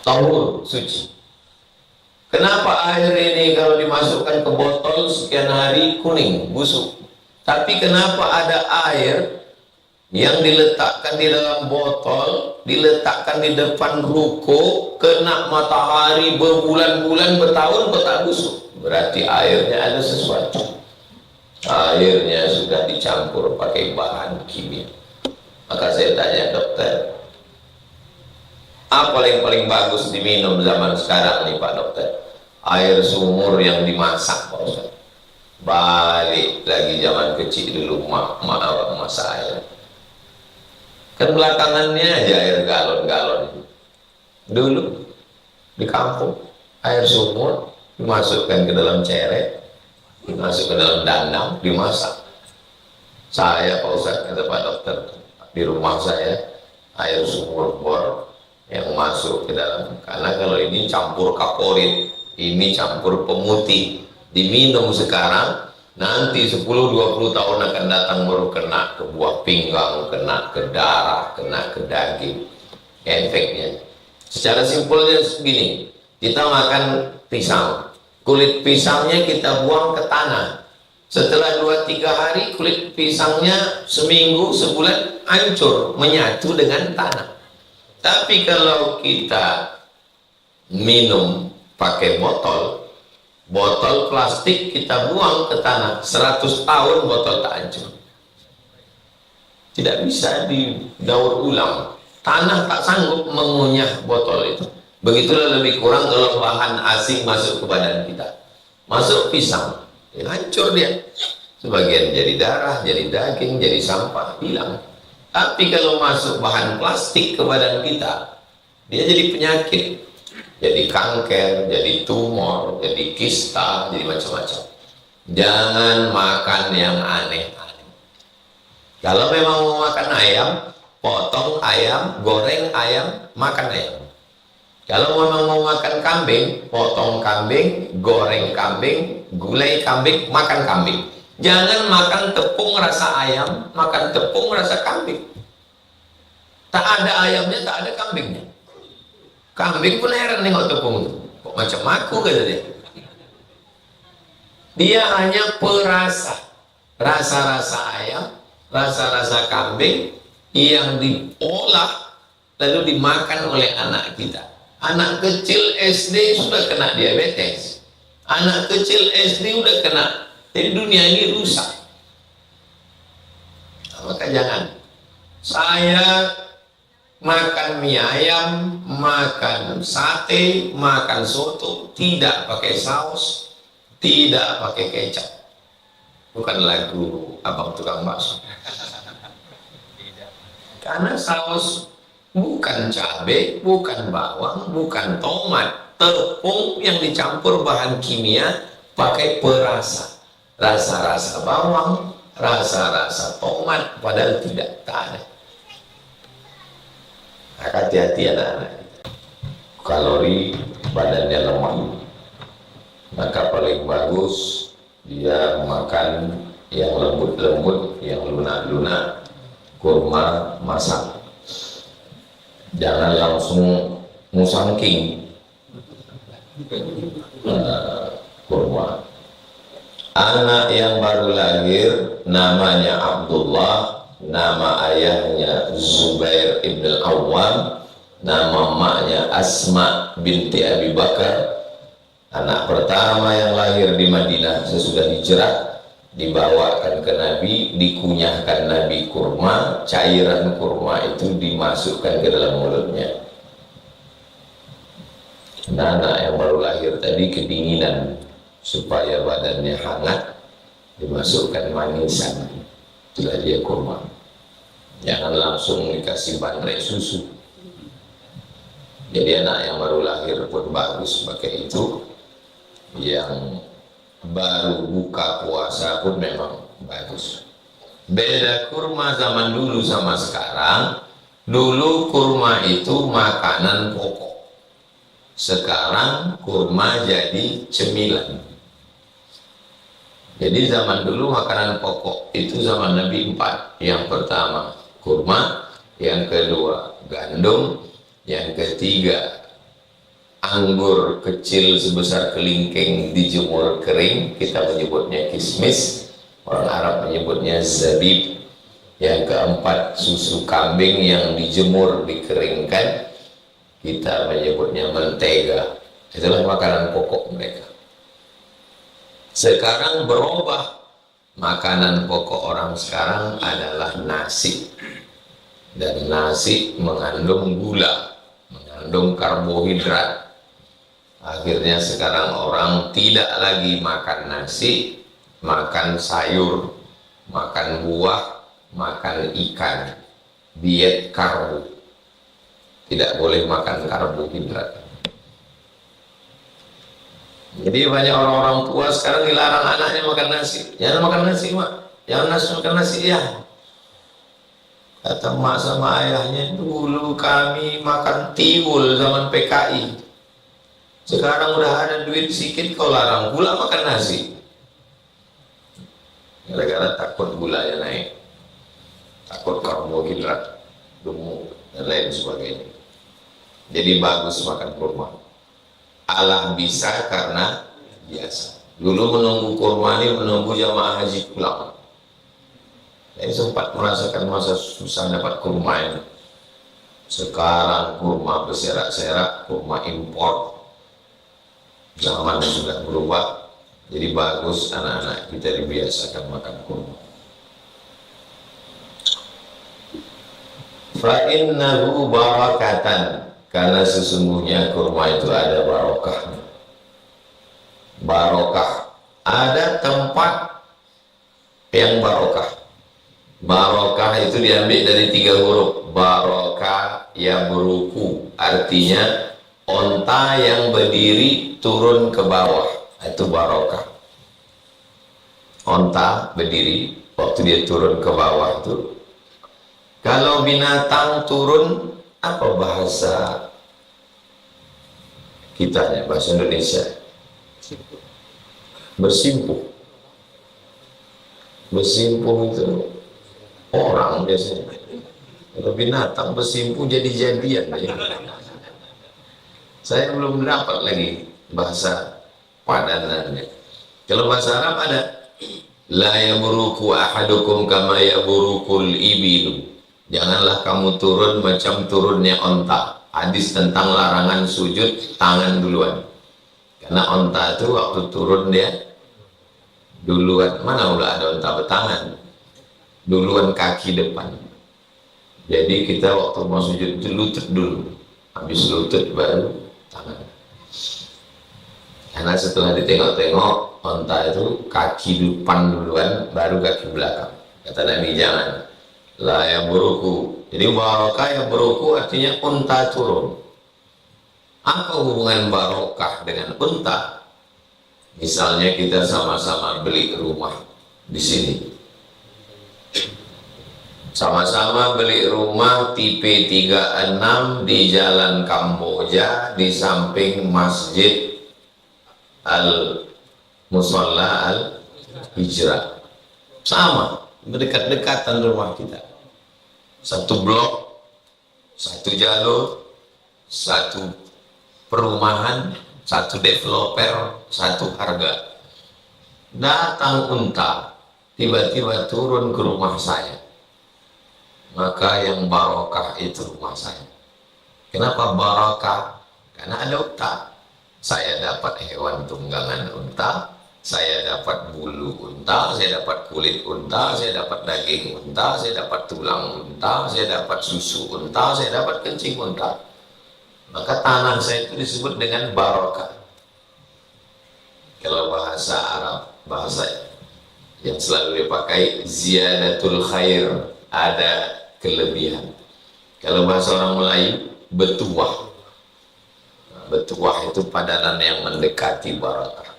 tahur suci. Kenapa air ini kalau dimasukkan ke botol sekian hari kuning, busuk? Tapi kenapa ada air yang diletakkan di dalam botol, diletakkan di depan ruko, kena matahari berbulan-bulan, bertahun kok tak busuk? Berarti airnya ada sesuatu. Airnya sudah dicampur pakai bahan kimia. Maka saya tanya dokter, apa yang paling bagus diminum zaman sekarang nih Pak Dokter? Air sumur yang dimasak Pak Ustaz. Balik lagi zaman kecil dulu mak masak air. Kan belakangannya aja air galon-galon. Dulu di kampung air sumur dimasukkan ke dalam ceret, dimasuk ke dalam dandang, dimasak. Saya Pak Ustaz, kata Pak Dokter, di rumah saya air sumur bor yang masuk ke dalam, karena kalau ini campur kaporit, ini campur pemutih, diminum sekarang, nanti 10-20 tahun akan datang baru kena ke buah pinggang, kena ke darah, kena ke daging. Efeknya secara simpelnya segini, kita makan pisang, kulit pisangnya kita buang ke tanah, setelah 2-3 hari kulit pisangnya seminggu, sebulan hancur, menyatu dengan tanah. Tapi kalau kita minum pakai botol plastik, kita buang ke tanah, 100 tahun botol tak hancur, tidak bisa didaur ulang, tanah tak sanggup mengunyah botol itu. Begitulah lebih kurang kalau bahan asing masuk ke badan kita, masuk pisang, ya hancur dia, sebagian jadi darah, jadi daging, jadi sampah, hilang. Tapi kalau masuk bahan plastik ke badan kita, dia jadi penyakit, jadi kanker, jadi tumor, jadi kista, jadi macam-macam. Jangan makan yang aneh-aneh. Kalau memang mau makan ayam, potong ayam, goreng ayam, makan ayam. Kalau memang mau makan kambing, potong kambing, goreng kambing, gulai kambing, makan kambing. Jangan makan tepung rasa ayam, makan tepung rasa kambing. Tak ada ayamnya, tak ada kambingnya. Kambing pun heran nengok tepung itu, kok macam aku, kata dia. Dia hanya perasa, rasa-rasa ayam, rasa-rasa kambing yang diolah lalu dimakan oleh anak kita. Anak kecil SD sudah kena diabetes, anak kecil SD sudah kena. Jadi dunia ini rusak. Maka jangan. Saya makan mie ayam, makan sate, makan soto, tidak pakai saus, tidak pakai kecap. Bukan lagu abang tukang bakso. Karena saus bukan cabai, bukan bawang, bukan tomat, tepung yang dicampur bahan kimia pakai perasa, rasa-rasa bawang, rasa-rasa tomat, padahal tidak, tak ada. Hati-hati anak-anak, kalori badannya lemah, maka paling bagus dia makan yang lembut-lembut, yang lunak-lunak, kurma masak. Jangan langsung musangking kurma. Anak yang baru lahir namanya Abdullah, nama ayahnya Zubair ibn al-Awwam, nama maknya Asma binti Abi Bakar. Anak pertama yang lahir di Madinah sesudah hijrah, dibawakan ke Nabi, dikunyahkan Nabi kurma, cairan kurma itu dimasukkan ke dalam mulutnya. Nah, anak yang baru lahir tadi kedinginan, supaya badannya hangat, dimasukkan manisan, itulah dia kurma. Jangan langsung dikasih bandrek susu. Jadi anak yang baru lahir pun bagus pakai itu. Yang baru buka puasa pun memang bagus. Beda kurma zaman dulu sama sekarang. Dulu kurma itu makanan pokok, sekarang kurma jadi cemilan. Jadi zaman dulu makanan pokok itu zaman Nabi 4. Yang pertama kurma, yang kedua gandum, yang ketiga anggur kecil sebesar kelingking dijemur kering, kita menyebutnya kismis, orang Arab menyebutnya zabib. Yang keempat, susu kambing yang dijemur dikeringkan, kita menyebutnya mentega. Itulah makanan pokok mereka. Sekarang berubah, makanan pokok orang sekarang adalah nasi, dan nasi mengandung gula, mengandung karbohidrat. Akhirnya sekarang orang tidak lagi makan nasi, makan sayur, makan buah, makan ikan. Diet karbo, tidak boleh makan karbohidrat. Jadi banyak orang-orang tua sekarang dilarang anaknya makan nasi. Jangan makan nasi, mak. Jangan makan nasi ya. Kata mak sama ayahnya, dulu kami makan tiwul zaman PKI. Sekarang udah ada duit sedikit, kau larang pula makan nasi. Gara-gara takut gulanya naik, takut karbohidrat, gemuk, dan lain sebagainya. Jadi bagus makan kurma. Allah bisa karena biasa. Dulu menunggu kurma ini menunggu jamaah haji pulang. Saya sempat merasakan masa susah dapat kurma ini. Sekarang kurma berserak-serak, kurma impor. Zaman sudah berubah, jadi bagus anak-anak kita dibiasakan makan kurma. Fa innahu barakatan, karena sesungguhnya kurma itu ada barokahnya. Barokah, ada tempat yang barokah. Barokah itu diambil dari 3 huruf. Barokah ya beruku, artinya onta yang berdiri turun ke bawah, itu barokah. Onta berdiri, waktu dia turun ke bawah itu. Kalau binatang turun, apa bahasa kitanya, bahasa Indonesia? Bersimpuh. Bersimpuh itu orang biasanya. Kalau binatang bersimpuh jadi-jadian. Saya belum dapat lagi bahasa padanannya. Kalau bahasa Arab ada, la yaburuku ahadukum kama yaburukul ibilu. Janganlah kamu turun macam turunnya onta. Hadis tentang larangan sujud tangan duluan. Karena onta itu waktu turun dia duluan. Mana udah ada onta bertangan? Duluan kaki depan. Jadi kita waktu mau sujud itu lutut dulu. Habis lutut baru tangan. Karena setelah ditengok-tengok onta itu kaki depan duluan baru kaki belakang. Kata Nabi jangan. La ya buruku. Jadi barokah ya buruku artinya unta turun. Apa hubungan barokah dengan unta? Misalnya kita sama-sama beli rumah di sini. Sama-sama beli rumah tipe 36 di Jalan Kamboja di samping Masjid Al-Musalla Al-Hijrah. Sama. Berdekat-dekatan rumah kita, satu blok, satu jalur, satu perumahan, satu developer, satu harga. Datang unta tiba-tiba turun ke rumah saya, maka yang barokah itu rumah saya. Kenapa barokah? Karena ada unta. Saya dapat hewan tunggangan unta, saya dapat bulu unta, saya dapat kulit unta, saya dapat daging unta, saya dapat tulang unta, saya dapat susu unta, saya dapat kencing unta. Maka tanah saya itu disebut dengan barokah. Kalau bahasa Arab, bahasa yang selalu dipakai ziyadatul khair, ada kelebihan. Kalau bahasa orang Melayu, betuah. Betuah itu padanan yang mendekati barakah.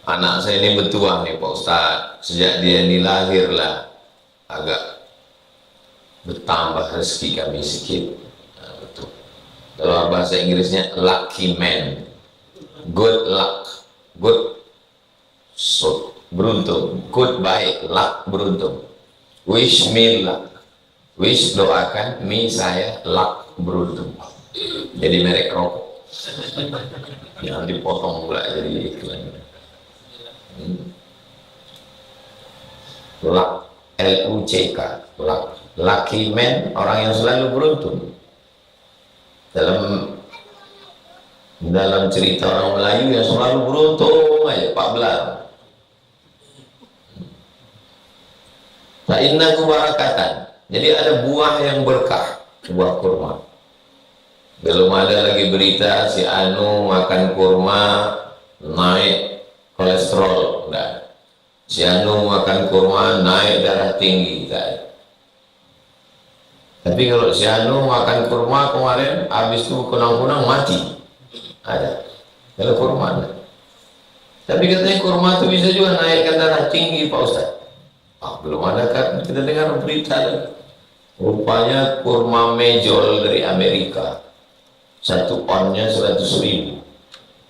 Anak saya ini betuah nih Pak Ustadz, sejak dia ini lahirlah agak bertambah rezeki kami sedikit. Nah, betul. Kalau bahasa Inggrisnya lucky man, good luck, good so beruntung, good baik, luck beruntung, wish me luck, wish doakan, me saya luck beruntung. Jadi merek rokok. Yang dipotong pula jadi iklan. LUCK, lucky man, orang yang selalu beruntung. Dalam cerita orang Melayu yang selalu beruntung aja, Pak Belar. Fa'innahu barakatan. Jadi ada buah yang berkah, buah kurma. Belum ada lagi berita si Anu makan kurma naik kolesterol, enggak. Si Anu makan kurma naik darah tinggi, enggak. Tapi kalau si Anu makan kurma kemarin habis itu kunang-kunang mati, ada. Kalau kurma ada. Tapi katanya kurma itu bisa juga naikkan darah tinggi, Pak Ustaz. Belum ada kan kita dengar berita. Rupanya kurma mejol dari Amerika, 1 onnya 100.000,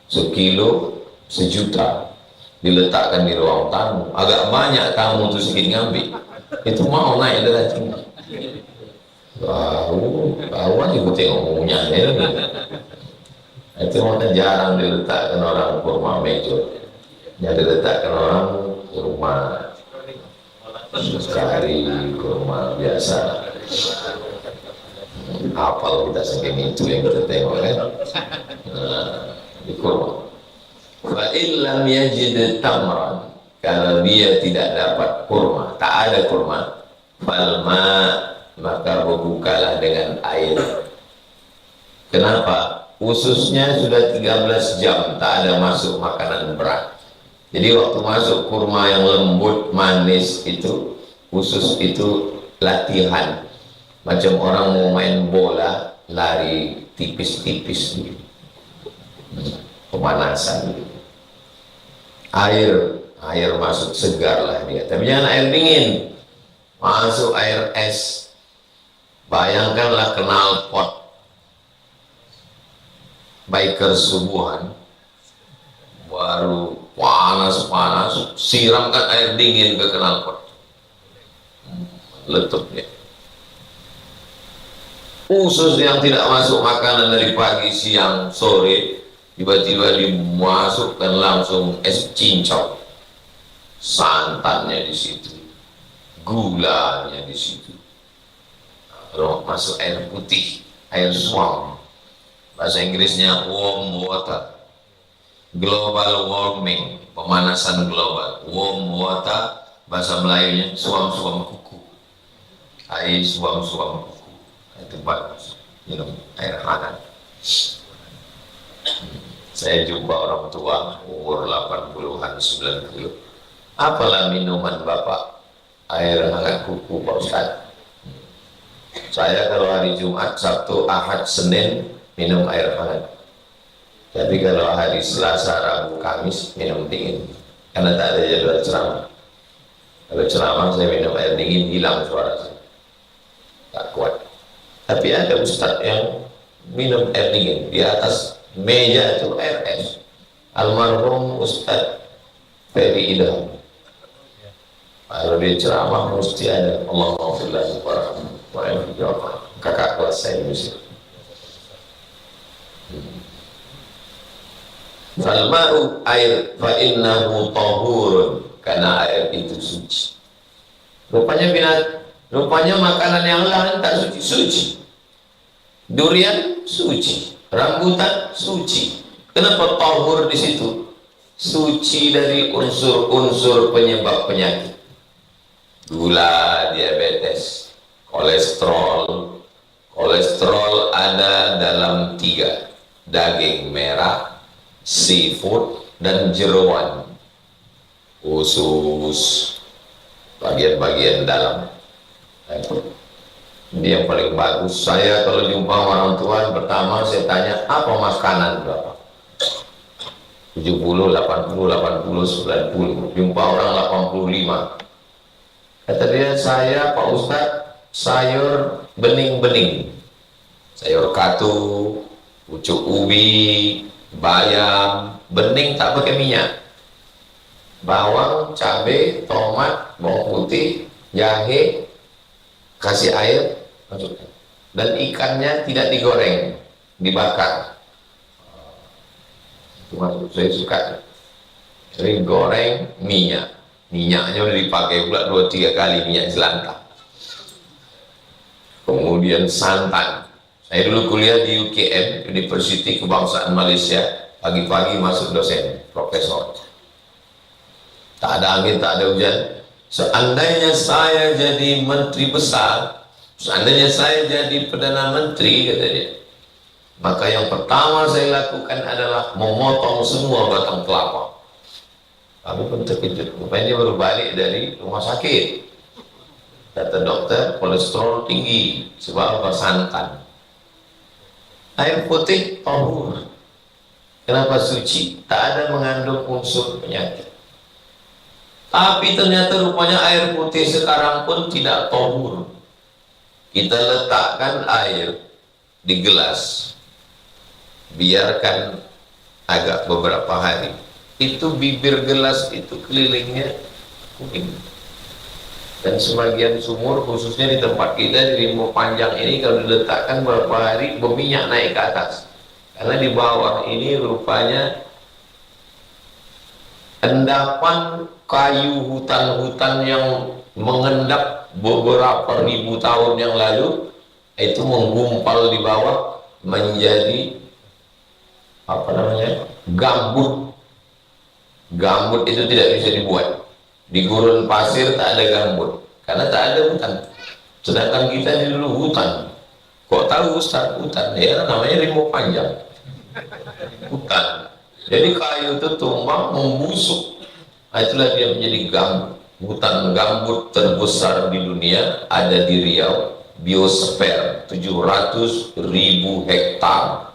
sekilo 1.000.000, diletakkan di ruang tamu. Agak banyak tamu itu sedikit ngambil, itu mau naik darah tinggi. Baru aja gue tengok punya itu makanya jarang diletakkan orang kurma mejol, jadi diletakkan orang kurma sekali, kurma biasa. Hafal kita segini itu yang kita tengok kan. Di kurma. Fa illam yajid tamran, kalau dia tidak dapat kurma, tak ada kurma, falma, maka berbukalah dengan air. Kenapa? Ususnya sudah 13 jam tak ada masuk makanan berat. Jadi waktu masuk kurma yang lembut manis itu, usus itu latihan. Macam orang mau main bola, lari tipis-tipis, pemanasan. Air masuk segar lah dia. Tapi jangan air dingin, masuk air es. Bayangkanlah knalpot biker subuhan, baru panas-panas, siramkan air dingin ke knalpot, letup dia. Usus yang tidak masuk makanan dari pagi, siang, sore, tiba-tiba dimasukkan langsung es cincau, santannya di situ, gulanya di situ. Kalau masuk air putih, air swam, bahasa Inggrisnya warm water, global warming, pemanasan global. Warm water, bahasa Melayunya suam-suam kuku, air suam-suam kuku. Itu bagus, minum air hangat. Saya jumpa orang tua umur 80-an, 90, apalah minuman Bapak? Air hangat kuku, Pak Ustaz. Saya kalau hari Jumat, Sabtu, Ahad, Senin minum air hangat. Tapi kalau hari Selasa, Rabu, Kamis minum dingin, karena tak ada jadwal ceramah. Kalau ceramah saya minum air dingin, hilang suara saya, tak kuat. Tapi ada ustadz yang minum air dingin, di atas meja itu air es. Almarhum Ustadz Ferry Idham, kalau dia ceramah mesti ada Allahumma warahmatullahi, kakak kelas saya mesti. Falma'u air fa'innahu tahurun, karena air itu suci. Rupanya makanan yang lain tak suci. Durian suci, rambutan suci. Kenapa tahur di situ? Suci dari unsur-unsur penyebab penyakit. Gula, diabetes, kolesterol. Kolesterol ada dalam 3: daging merah, seafood, dan jeroan. Usus, bagian-bagian dalam. Ini yang paling bagus. Saya kalau jumpa orang tua, pertama saya tanya, apa makanan berapa? 70, 80, 90. Jumpa orang 85. Kata dia, saya Pak Ustadz, sayur bening-bening, sayur katu, pucuk ubi, bayam, bening tak pakai minyak, bawang, cabai, tomat, bawang putih, jahe, kasih air, masukkan. Dan ikannya tidak digoreng, dibakar. Masuk, saya suka. Jadi goreng minyaknya udah dipakai pula 2-3 kali minyak jelantah. Kemudian santan. Saya dulu kuliah di UKM, Universiti Kebangsaan Malaysia. Pagi-pagi masuk dosen, profesor. Tak ada angin, tak ada hujan. Seandainya saya jadi menteri besar, seandainya saya jadi Perdana Menteri, kata dia, maka yang pertama saya lakukan adalah memotong semua batang kelapa. Kami pun terkejut, rupanya dia baru balik dari rumah sakit. Kata dokter, kolesterol tinggi, sebab apa? Santan. Air putih, tahur. Kenapa suci? Tak ada mengandung unsur penyakit. Tapi ternyata rupanya air putih sekarang pun tidak tahur. Kita letakkan air di gelas, biarkan agak beberapa hari, itu bibir gelas itu kelilingnya kuning. Dan sebagian sumur, khususnya di tempat kita di Rimau Panjang ini, kalau diletakkan beberapa hari berminyak naik ke atas, karena di bawah ini rupanya endapan kayu hutan-hutan yang mengendap beberapa ribu tahun yang lalu itu menggumpal di bawah menjadi apa namanya, gambut. Gambut itu tidak bisa dibuat. Di gurun pasir tak ada gambut karena tak ada hutan. Sedangkan kita ini dulu hutan. Kok tahu Ustaz hutan? Ya namanya Rimau Panjang, hutan. Jadi kayu itu tumbang membusuk. Nah, itulah dia menjadi gambut. Hutan gambut terbesar di dunia ada di Riau, biosfer 700.000 hektar.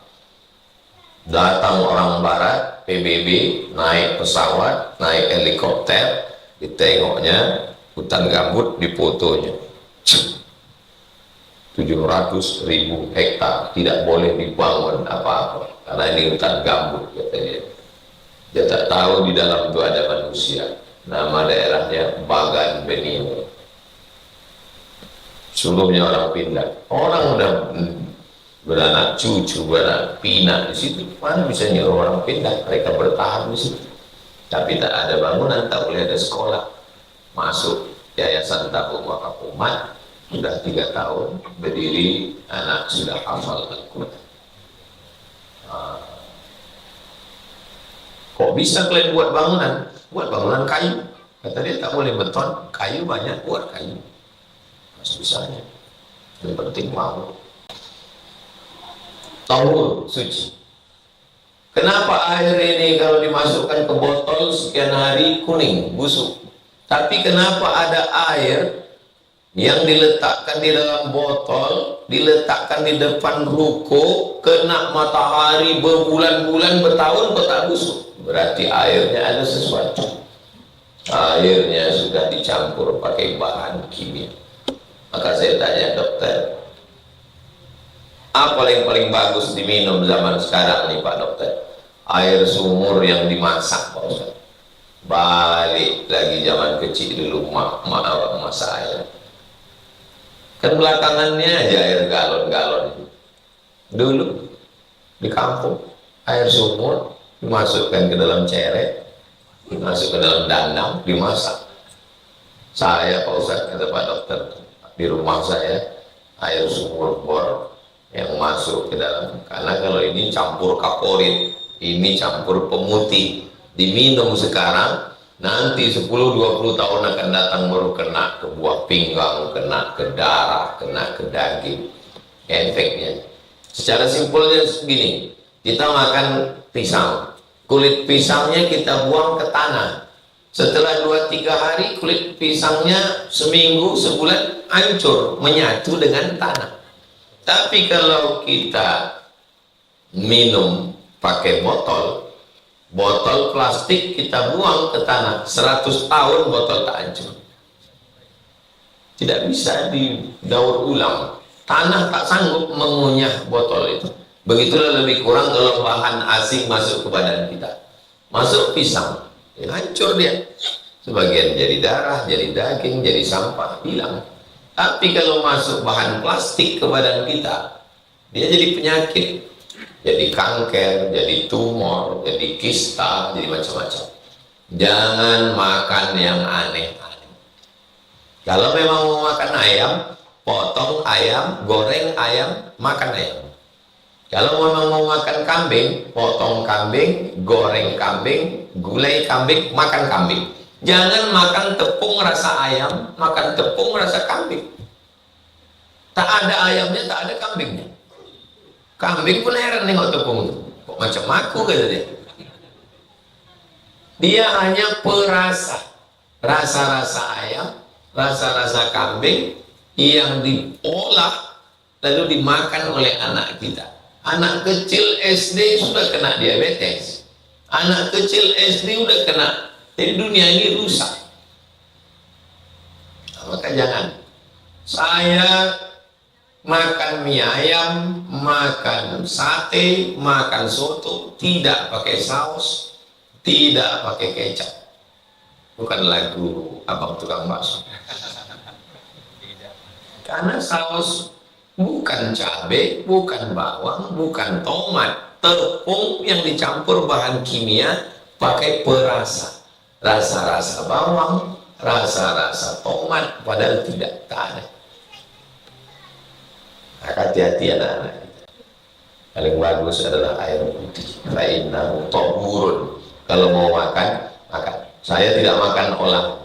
Datang orang barat, PBB, naik pesawat, naik helikopter, ditengoknya hutan gambut, difotonya 700.000 hektar, tidak boleh dibangun apa-apa karena ini hutan gambut, katanya. Dia tak tahu di dalam itu ada manusia. Nama daerahnya Bagan Benio. Sebelumnya orang pindah, orang udah beranak cucu, beranak pinak di situ, mana bisa nyuruh orang pindah? Mereka bertahan di situ. Tapi tak ada bangunan, tak boleh ada sekolah. Masuk Yayasan Tabung Wakaf Umat, sudah 3 tahun berdiri, anak sudah hafal Al-Quran. Kok bisa kalian buat bangunan? Buat bangunan kayu. Kata dia tak boleh beton, kayu banyak, buat kayu. Mas bisanya. Yang penting mau. Tahur suci. Kenapa air ini kalau dimasukkan ke botol sekian hari kuning, busuk? Tapi kenapa ada air yang diletakkan di dalam botol, diletakkan di depan ruko, kena matahari berbulan-bulan, bertahun kok tak busuk? Berarti airnya ada sesuatu. Airnya sudah dicampur pakai bahan kimia. Maka saya tanya dokter, apa yang paling bagus diminum zaman sekarang nih Pak Dokter? Air sumur yang dimasak Pak Ustaz. Balik lagi zaman kecil dulu mak saya. Kan belakangannya aja air galon-galon. Dulu di kampung air sumur dimasukkan ke dalam ceret, dimasuk ke dalam dandang, dimasak. Saya Pak Ustaz, kata Pak Dokter, di rumah saya air sumur bor yang masuk ke dalam, karena kalau ini campur kaporit, ini campur pemutih, diminum sekarang, nanti 10-20 tahun akan datang baru kena ke buah pinggang, kena ke darah, kena ke daging. Efeknya secara simpelnya segini, kita makan pisang, kulit pisangnya kita buang ke tanah, setelah 2-3 hari kulit pisangnya seminggu, sebulan hancur, menyatu dengan tanah. Tapi kalau kita minum pakai botol plastik, kita buang ke tanah, 100 tahun botol tak hancur. Tidak bisa didaur ulang. Tanah tak sanggup mengunyah botol itu. Begitulah lebih kurang kalau bahan asing masuk ke badan kita. Masuk pisang, ya hancur dia. Sebagian jadi darah, jadi daging, jadi sampah, hilang. Tapi kalau masuk bahan plastik ke badan kita, dia jadi penyakit. jadi kanker, jadi tumor, jadi kista, jadi macam-macam. Jangan makan yang aneh-aneh. Kalau memang mau makan ayam, potong ayam, goreng ayam, makan ayam. Kalau memang mau makan kambing, potong kambing, goreng kambing, gulai kambing, makan kambing. Jangan makan tepung rasa ayam, makan tepung rasa kambing. Tak ada ayamnya, tak ada kambingnya. Kambing pun heran nengok tepung itu. Kok macam aku kata dia. Dia hanya perasa. Rasa-rasa ayam, rasa-rasa kambing yang diolah lalu dimakan oleh anak kita. Anak kecil SD sudah kena diabetes. Anak kecil SD sudah kena. Jadi dunia ini rusak. Nah, maka jangan. Saya makan mie ayam, makan sate, makan soto, tidak pakai saus, tidak pakai kecap. Bukan lagu abang tukang bakso. Karena saus bukan cabai, bukan bawang, bukan tomat, tepung yang dicampur bahan kimia pakai perasa, rasa-rasa bawang, rasa-rasa tomat, padahal tidak, tak ada. Hati-hati anak-anak. Paling bagus adalah air putih. Fa'innahu tahurun. Kalau mau makan, makan. Saya tidak makan olahan.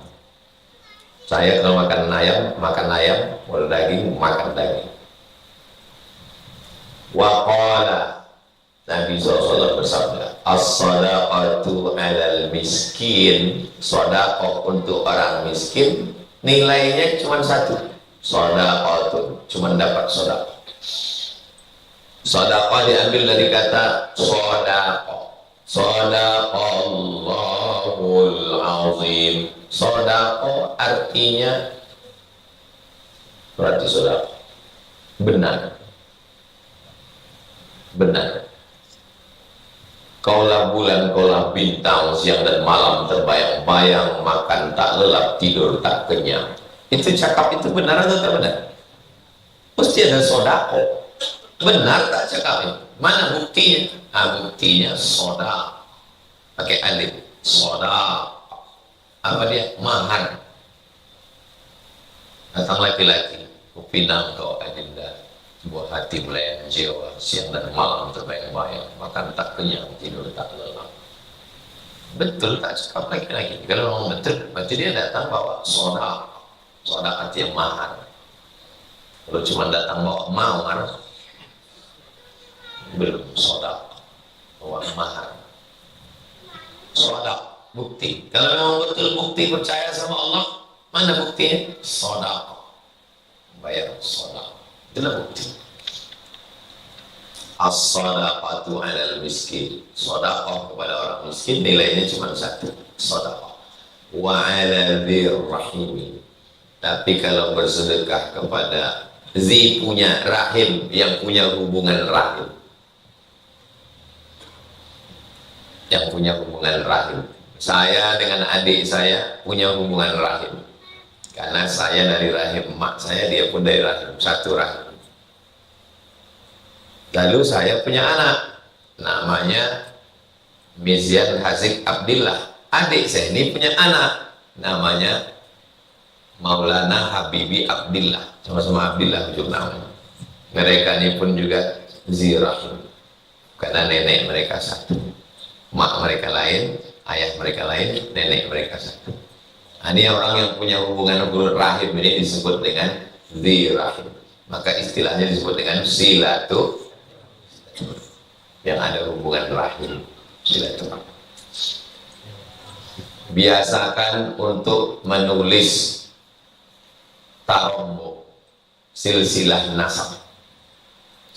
Saya kalau makan ayam, kalau daging, makan daging. Wa qala, Nabi SAW bersabda, as-sadaqatu 'alal miskin. Sedekah untuk orang miskin nilainya cuma satu. Sadaqatun, cuma dapat sedekah. Sedekah diambil dari kata sadaqah. Sadaqallahul azim. Sedekah artinya berarti sedekah benar. Benar. Kaulah bulan, kaulah bintang, siang dan malam terbayang-bayang, makan tak lelap, tidur tak kenyang. Itu cakap itu benar atau tak benar? Mesti ada sedekah. Benar tak cakap itu? Mana buktinya? Buktinya sedekah. Pakai alif. Sedekah. Apa dia? Mahar. Datang laki-laki, kupinang kau adinda. Buah hati melayang jiwa, siang dan malam terbayang-bayang, makan tak kenyang, tidur tak lelap. Betul tak cakap laki-laki? Kalau memang betul, berarti dia datang bawa sedekah. Sedekah yang mahal. Kalau cuma datang bawa mawar, belum sedekah. Bawa mahal. Sedekah, bukti. Kalau memang betul bukti percaya sama Allah, mana buktinya? Sedekah. Bayar sedekah. Itulah bukti. As-sadaqatu 'alal miskin. Sedekah kepada orang miskin nilainya cuma satu. Sedekah. Wa 'ala dzir rahimi. Tapi kalau bersedekah kepada zi punya rahim, yang punya hubungan rahim, yang punya hubungan rahim. Saya dengan adik saya punya hubungan rahim, karena saya dari rahim emak saya, dia pun dari rahim, satu rahim. Lalu saya punya anak namanya Mizyan Hazik Abdillah. Adik saya ini punya anak namanya Maulana Habibi Abdillah, sama-sama Abdillah ujung namanya. Mereka ini pun juga zirahim, karena nenek mereka satu, mak mereka lain, ayah mereka lain, nenek mereka satu. Nah, ini orang yang punya hubungan rahim ini disebut dengan zirahim. Maka istilahnya disebut dengan silatu, yang ada hubungan rahim, silaturahim. Biasakan untuk menulis tarombok, silsilah nasab.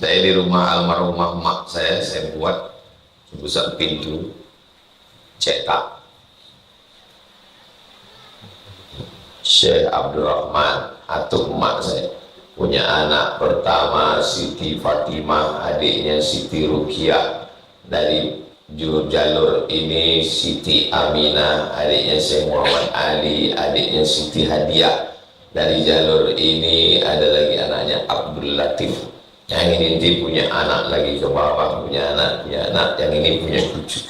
Saya di rumah almarhumah mak saya buat sebesar pintu cetak. Syekh Abdurrahman atau mak saya punya anak pertama Siti Fatimah, adiknya Siti Rukiah. Dari jalur ini Siti Aminah, adiknya Syekh Muhammad Ali, adiknya Siti Hadiah. Dari jalur ini ada lagi anaknya Abdul Latif. Yang ini nanti punya anak lagi ke bawah, punya anak, yang ini punya cucu.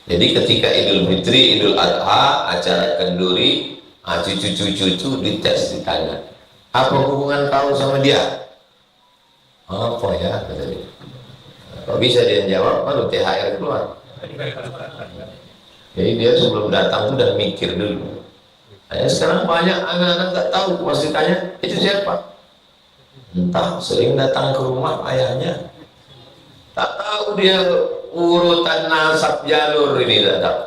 Jadi ketika Idul Fitri, Idul Adha, acara kenduri, cucu-cucu dites, ditanya, apa hubungan kau sama dia? Apa ya? Kata dia. Kalau bisa dia jawab, baru THR keluar. Jadi dia sebelum datang sudah mikir dulu. Sekarang banyak anak-anak nggak tahu, pasti tanya, itu siapa? Entah, sering datang ke rumah ayahnya, tak tahu dia urutan nasab jalur ini, tak tahu.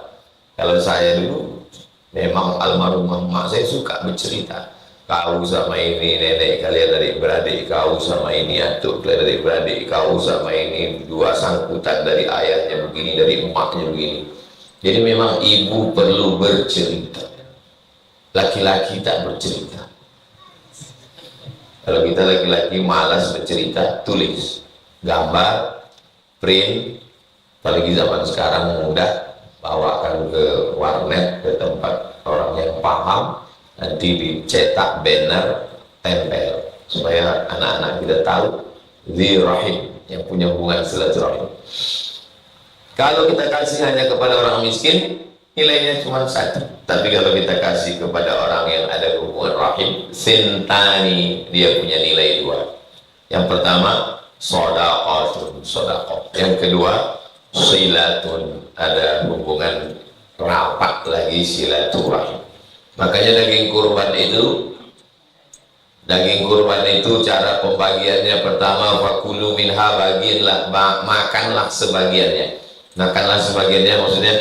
Kalau saya dulu, memang almarhumah mak saya suka bercerita, kau sama ini nenek kalian dari beradik, kau sama ini atuk kalian dari beradik, kau sama ini dua sangkutan dari ayahnya begini, dari emaknya begini. Jadi memang ibu perlu bercerita, laki-laki tak bercerita. Kalau kita laki-laki malas bercerita, tulis, gambar, print, apalagi zaman sekarang mudah, bawakan ke warnet, ke tempat orang yang paham, nanti dicetak banner, tempel, supaya anak-anak kita tahu di rahim, yang punya hubungan silaturahim. Kalau kita kasih hanya kepada orang miskin, nilainya cuma 1. Tapi kalau kita kasih kepada orang yang ada hubungan rahim, sentani, dia punya nilai 2. Yang pertama, sodaqatun, sodaqah. Yang kedua, silatun, ada hubungan rapat lagi, silaturahim. Makanya daging kurban itu cara pembagiannya pertama, fakulu minha, bagianlah, makanlah sebagiannya. Makanlah sebagiannya maksudnya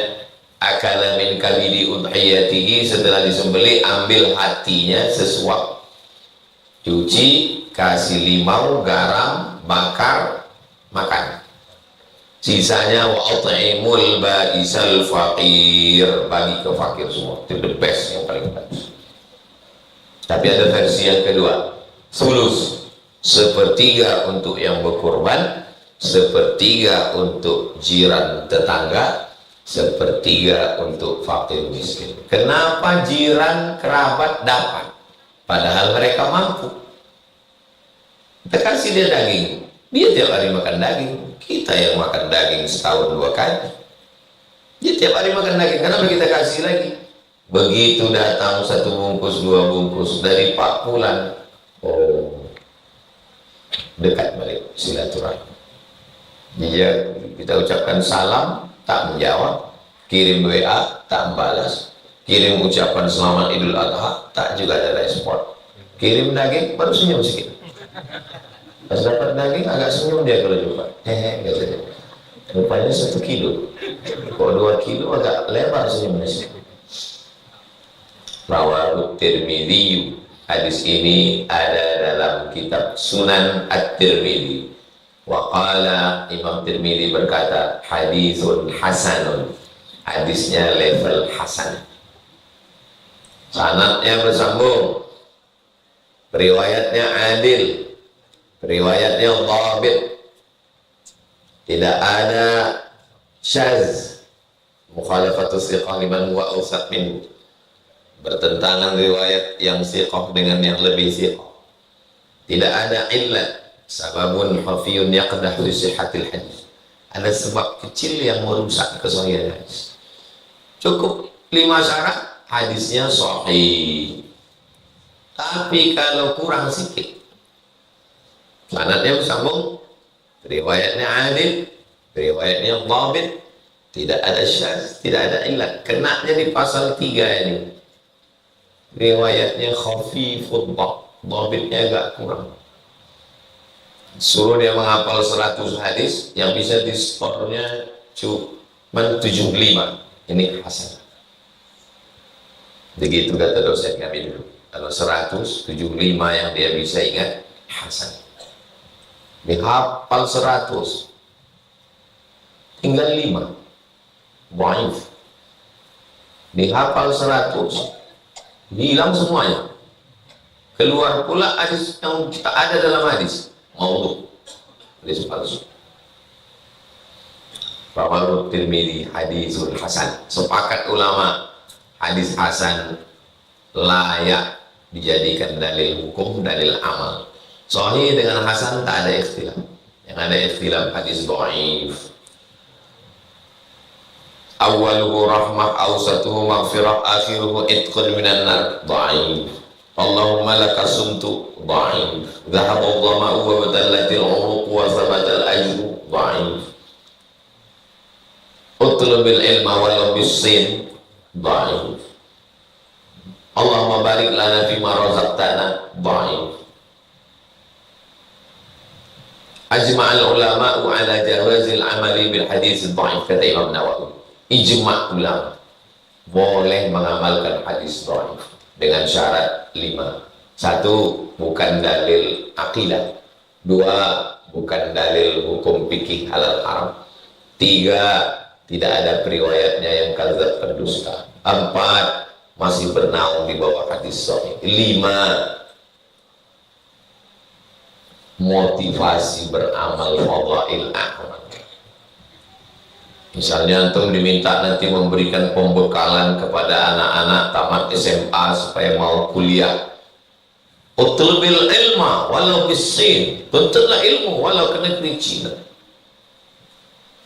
akala min kabidi udhiyatihi, setelah disembelih ambil hatinya sesuap, cuci, kasih limau, garam, bakar, makan. Sisanya wa at'imul ba'isal faqir, bagi ke fakir semua. Itu the best, yang paling bagus. Tapi ada versi yang kedua, sulus, 1/3 untuk yang berkorban, 1/3 untuk jiran tetangga, 1/3 untuk fakir miskin. Kenapa jiran kerabat dapat, padahal mereka mampu? Kita kasih dia daging, dia tiap hari makan daging. Kita yang makan daging setahun 2 kali, dia tiap hari makan daging. Kenapa kita kasih lagi? Begitu datang 1 bungkus 2 bungkus dari Pak Fulan, oh, dekat balik silaturahim. Dia, kita ucapkan salam, tak menjawab, kirim WA, tak membalas, kirim ucapan selamat Idul Adha, tak juga ada respon, kirim daging, baru senyum sedikit. Pas dapat daging agak senyum dia kalau jumpa, katanya. Rupanya 1 kilo, kok 2 kilo agak lebar senyumnya sih. Rawahu Tirmidzi, hadis ini ada dalam kitab Sunan At-Tirmidzi. Wa qala, Imam Tirmidzi berkata, haditsun hasanun, hadisnya level hasan, sanadnya bersambung, riwayatnya adil, riwayatnya dhabit, tidak ada syaz, mukhalafatus thiqah liman huwa awsat minhu, bertentangan riwayat yang thiqah dengan yang lebih thiqah, tidak ada illat, sababun khafiyun yaqdah li sihhatil hadis, ada sebab kecil yang merusak kesahihan hadis. Cukup 5 syarat, hadisnya sahih. Tapi kalau kurang sedikit, sanadnya bersambung, riwayatnya adil, riwayatnya dhabit, tidak ada syaz, tidak ada illat, kenanya di pasal 3 ini. Riwayatnya khafifud dhabitnya agak kurang. Suruh dia menghafal 100 hadis, yang bisa di skornya cuma 75, ini hasan. Begitu kata dosen kami dulu, kalau 175 yang dia bisa ingat, hasan. Dihafal 100, tinggal 5, dhaif. Dihafal 100, hilang semuanya, keluar pula hadis yang tak ada dalam hadis, maudhu, hadis palsu. Rawahu Tirmidzi hadisul hasan. Sepakat ulama, hadis hasan layak dijadikan dalil hukum, dalil amal. Sahih dengan hasan tak ada ikhtilaf. Yang ada ikhtilaf hadis dhaif. Awaluhu rahmah, awsatuhu maghfirah, akhiruhu itqun minan nar, dhaif. Allahumma laka sumtu, dhaif. Dhahaba dhama'u wa batallatil uruq wa thabatal ajru, dhaif. Utlubil ilma walau bisin, dhaif. Allahumma barik lana fima razaqtana, dhaif. Ajma'al ulama'u ala jawazil amali bil hadis dhaif, kata Imam Nawawi. Ijma' ulama boleh mengamalkan hadis dhaif dengan syarat 5. 1, bukan dalil akidah. 2, bukan dalil hukum fikih halal haram. 3, tidak ada periwayatnya yang kadzab berdusta. 4, masih bernaung di bawah hadis sahih. 5, motivasi beramal fadhail a'mal. Misalnya antum diminta nanti memberikan pembekalan kepada anak-anak tamat SMA supaya mau kuliah. Utlubil ilma walau bisin, tuntutlah ilmu walau ke negeri Cina.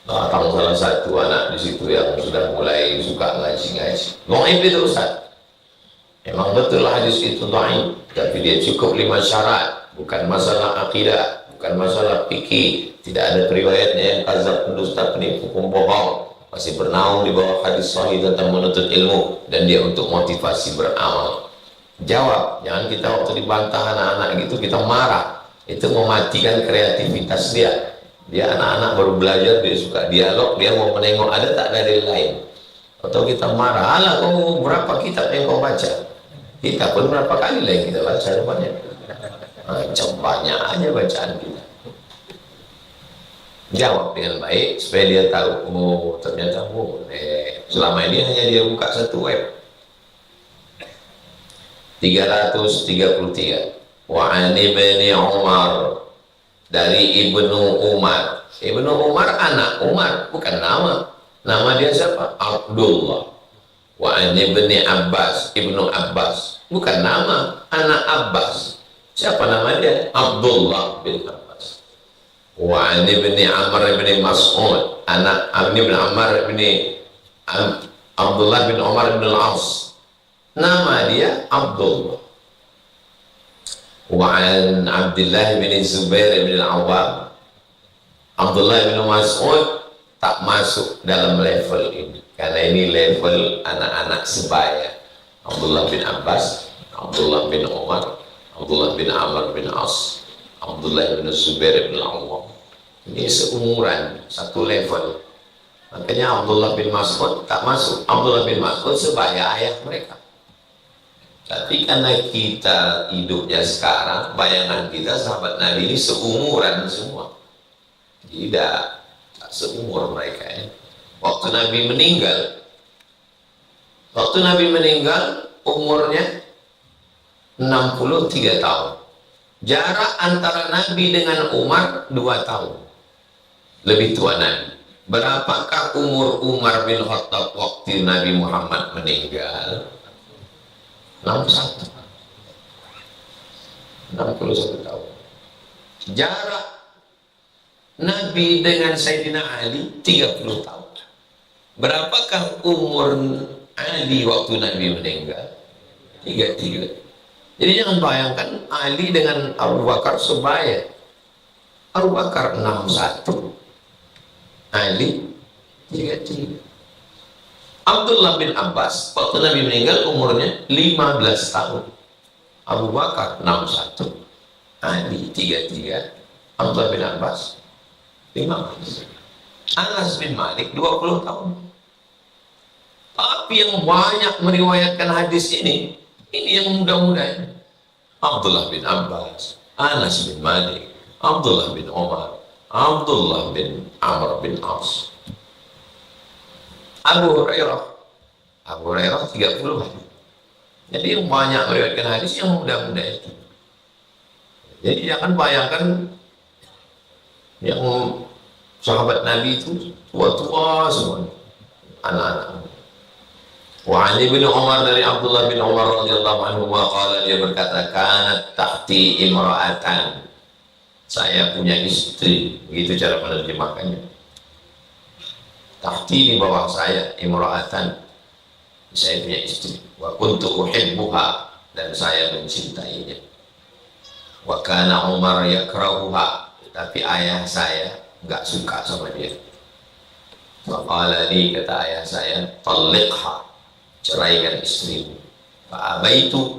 Datang salah satu anak di situ yang sudah mulai suka ngaji-ngaji. Dhaif itu Ustaz. Memang betul hadis itu dhaif, tapi dia cukup 5 syarat. Bukan masalah akidah, bukan masalah fikih, tidak ada riwayatnya yang kadzab, pendusta, penipu, pembohong, masih bernaung di bawah hadis sahih tentang menuntut ilmu, dan dia untuk motivasi beramal. Jawab, jangan kita waktu dibantah anak-anak gitu kita marah, itu mematikan kreativitas dia. Dia anak-anak baru belajar, dia suka dialog, dia mau menengok ada tak dalil lain, atau kita marah, alah kamu berapa kitab yang kau baca? Kita pun berapa kali lah yang kita baca rupanya. Macam banyak aja bacaan kita. Jawab dengan baik supaya dia tahu, oh ternyata boleh. Selama ini hanya dia buka satu web. 333. Wa an ibni Umar, dari Ibnu Umar. Ibnu Umar anak Umar, bukan nama. Nama dia siapa? Abdullah. Wa an ibni Abbas, Ibnu Abbas, bukan nama, anak Abbas. Siapa nama dia? Abdullah bin Abbas. Wa an ibni Amr bin Mas'ud, anak ibni Amr bin Abdullah bin Umar bin Al-As. Nama dia Abdullah. Wa an Abdullah bin Zubair bin Al-Awwam. Abdullah bin Mas'ud tak masuk dalam level ini, karena ini level anak-anak sebaya. Abdullah bin Abbas, Abdullah bin Umar, Abdullah bin Amr bin As, Abdullah bin Zubair bin Al-Awwam. Ini seumuran, satu level. Makanya Abdullah bin Mas'ud tak masuk. Abdullah bin Mas'ud sebaya ayah mereka. Tapi karena kita hidupnya sekarang, bayangan kita sahabat Nabi ini seumuran semua. Tidak, tak seumur mereka ya. Waktu Nabi meninggal, umurnya 63 tahun. Jarak antara Nabi dengan Umar 2 tahun. Lebih tua Nabi. Berapakah umur Umar bin Khattab waktu Nabi Muhammad meninggal? 61 tahun. Jarak Nabi dengan Sayyidina Ali 30 tahun. Berapakah umur Ali waktu Nabi meninggal? 33. Jadi jangan bayangkan Ali dengan Abu Bakar sebaya. Abu Bakar 61, Ali 33. Abdullah bin Abbas waktu Nabi meninggal umurnya 15 tahun. Abu Bakar 61, Ali 33, Abdullah bin Abbas 15. Anas bin Malik 20 tahun. Tapi yang banyak meriwayatkan hadis ini yang muda-muda. Abdullah bin Abbas, Anas bin Malik, Abdullah bin Umar, Abdullah bin Amr bin As. Abu Hurairah 30. Jadi yang banyak meriwayatkan hadis yang muda-muda itu. Jadi jangan bayangkan yang sahabat Nabi itu tua-tua semua, anak-anak. Wa Ali bin Umar, dari Abdullah bin Umar radhiyallahu anhu qala, dia berkata, kanat tahti imra'atan, saya punya istri, begitu cara menerjemahkannya. Tahti di bawah saya, imra'atan, saya punya istri. Wa kuntu uhibbuha, dan saya mencintainya. Wa kana Umar yakrahuha, tapi ayah saya nggak suka sama dia. Wa qala li, kata ayah saya, talliqha, ceraikan istrimu. Fa abaitu,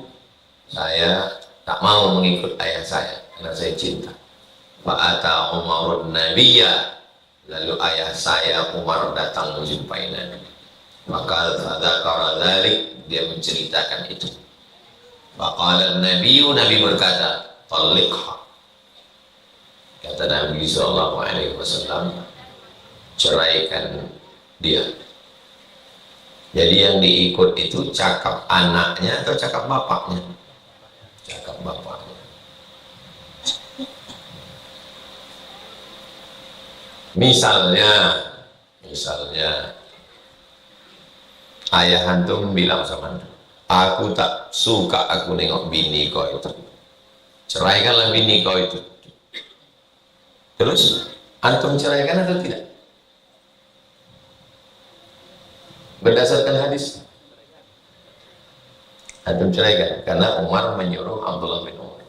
saya tak mau mengikut ayah saya karena saya cinta. Fa'ata Umarun Nabiya, lalu ayah saya Umar datang menjumpai Nabi. Maka dzakara dzalik, dia menceritakan itu. Faqala Nabi, Nabi berkata, talliqha. Kata Nabi sallallahu alaihi wasallam, ceraikan dia. Jadi yang diikut itu cakap anaknya atau cakap bapaknya? Cakap bapaknya. Misalnya ayah antum bilang sama antum, aku tak suka aku nengok bini kau itu, ceraikanlah bini kau itu. Terus antum ceraikan atau tidak? Berdasarkan hadis, antum ceraikan karena Umar menyuruh Abdullah bin Umar.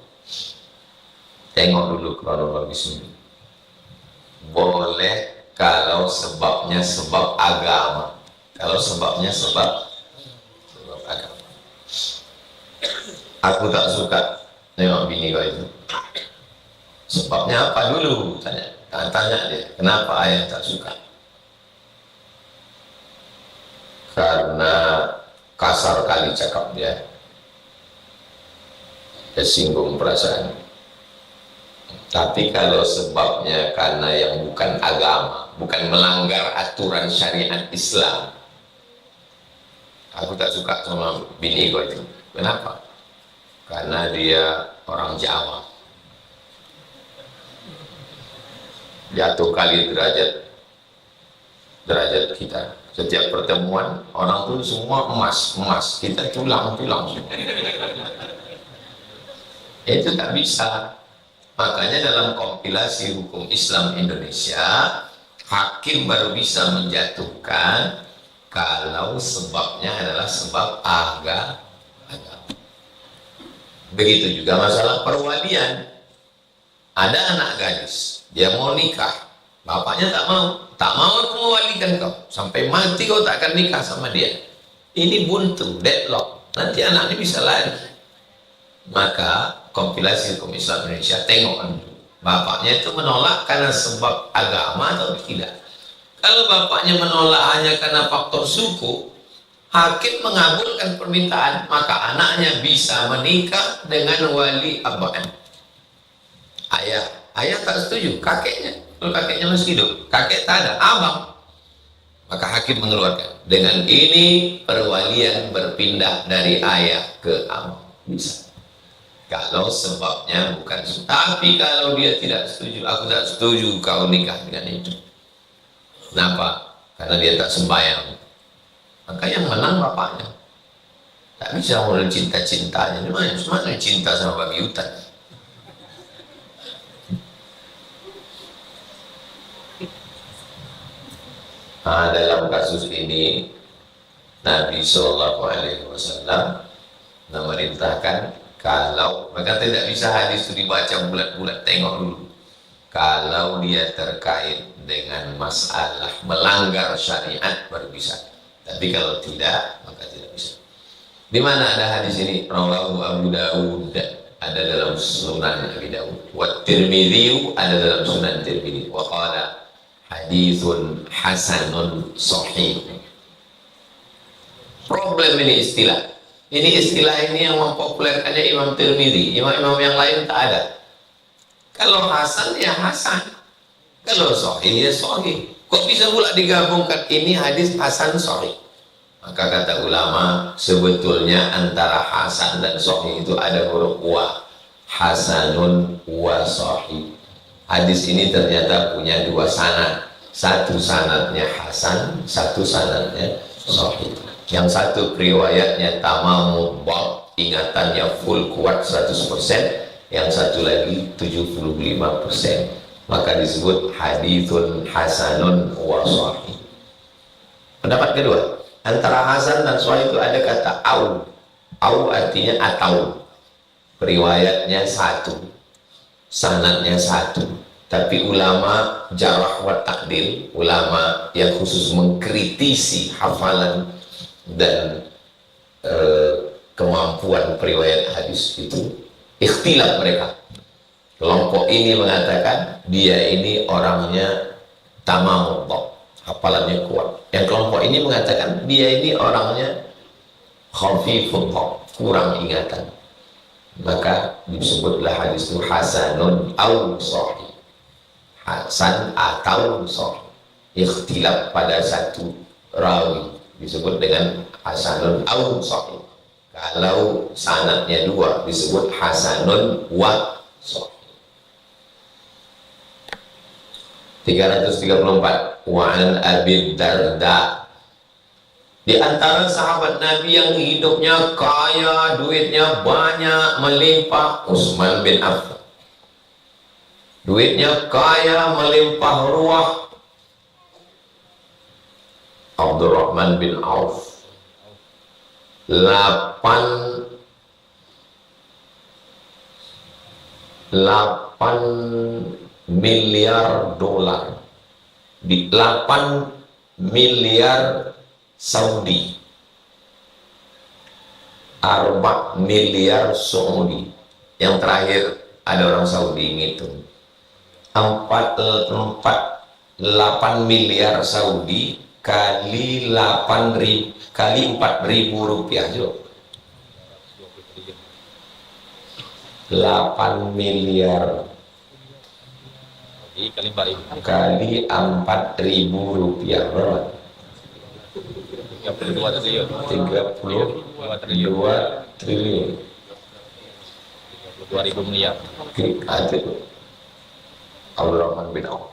Tengok dulu kronologisnya. Boleh kalau sebabnya sebab agama, kalau sebabnya sebab agama. Aku tak suka nengok bini kau itu, sebabnya apa dulu? Tanya dia, kenapa ayah tak suka? Karena kasar kali cakap dia, tersinggung perasaan. Tapi kalau sebabnya karena yang bukan agama, bukan melanggar aturan syariat Islam, aku tak suka sama bini kau itu. Kenapa? Karena dia orang Jawa, jatuh kali derajat kita. Setiap pertemuan orang tuh semua emas, kita tulang semua. Itu tak bisa. Makanya dalam kompilasi hukum Islam Indonesia, hakim baru bisa menjatuhkan kalau sebabnya adalah sebab agama. Begitu juga masalah perwalian. Ada anak gadis, dia mau nikah, bapaknya tak mau aku mewalikan kau, sampai mati kau tak akan nikah sama dia. Ini buntu, deadlock, nanti anaknya bisa lari. Maka kompilasi hukum Islam Indonesia, tengok bapaknya itu menolak karena sebab agama atau tidak. Kalau bapaknya menolak hanya karena faktor suku, hakim mengabulkan permintaan, maka anaknya bisa menikah dengan wali abang. Ayah tak setuju, kakeknya, kalau kakeknya masih hidup, kakek tak ada, abang. Maka hakim mengeluarkan, dengan ini perwalian berpindah dari ayah ke abang, bisa. Kalau sebabnya bukan, tapi kalau dia tidak setuju, aku tak setuju kau nikah dengan itu. Kenapa? Karena dia tak sembahyang. Maka yang menang bapaknya. Tak bisa mulai cinta-cintanya. Mana cinta sama babi hutan? Nah, dalam kasus ini Nabi SAW memerintahkan, kalau maka tidak bisa hadis itu dibaca bulat-bulat, tengok dulu. Kalau dia terkait dengan masalah melanggar syariat baru bisa. Tapi kalau tidak, maka tidak bisa. Di mana ada hadis ini? Rawahu Abu Dawud, ada dalam Sunan Abi Dawud. Wa Tirmidzi, ada dalam Sunan Tirmidzi. Wa qala haditsun hasanun sahih. Problem ini istilah. Ini istilah ini yang mempopulerkannya Imam Tirmidzi. Imam-imam yang lain tak ada. Kalau hasan ya hasan, kalau sahih ya sahih. Kok bisa pula digabungkan ini hadis hasan sahih? Maka kata ulama, sebetulnya antara hasan dan sahih itu ada huruf wa. Hasanun wa sahih. Hadis ini ternyata punya dua sanad. Satu sanadnya hasan, satu sanadnya sahih. Yang satu riwayatnya tamamul bab, ingatannya full kuat 100%. yang satu lagi 75%. Maka disebut hadithun hasanun wa sahih. Pendapat kedua, antara hasan dan sahih itu ada kata au. Au artinya atau. Periwayatnya satu, sanadnya satu. Tapi ulama jarah wa takdil, ulama yang khusus mengkritisi hafalan dan kemampuan periwayat hadis itu ikhtilaf mereka. Kelompok ini mengatakan dia ini orangnya tamamul dhab, hafalannya kuat. Yang kelompok ini mengatakan dia ini orangnya khafiful dhab, kurang ingatan. Maka disebutlah hadis itu hasanun au sahih. Hasan atau sahih. Ikhtilaf pada satu rawi disebut dengan hasanun au sahih. Kalau sanadnya dua disebut hasanun wa sahih. 334 wa an Abi Darda, di antara sahabat Nabi yang hidupnya kaya, duitnya banyak, melimpah, Utsman bin Affan. Duitnya kaya, melimpah ruah, Abdurrahman bin Auf. 8 miliar dolar, di 8 miliar Saudi, 4 miliar Saudi. Yang terakhir ada orang Saudi ngitung 8 miliar Saudi kali 8.000 kali 4.000 rupiah juga 8 miliar kali 4.000 rupiah berapa? 32 triliun. 32.000 miliar. Itu Abdurrahman bin Auf.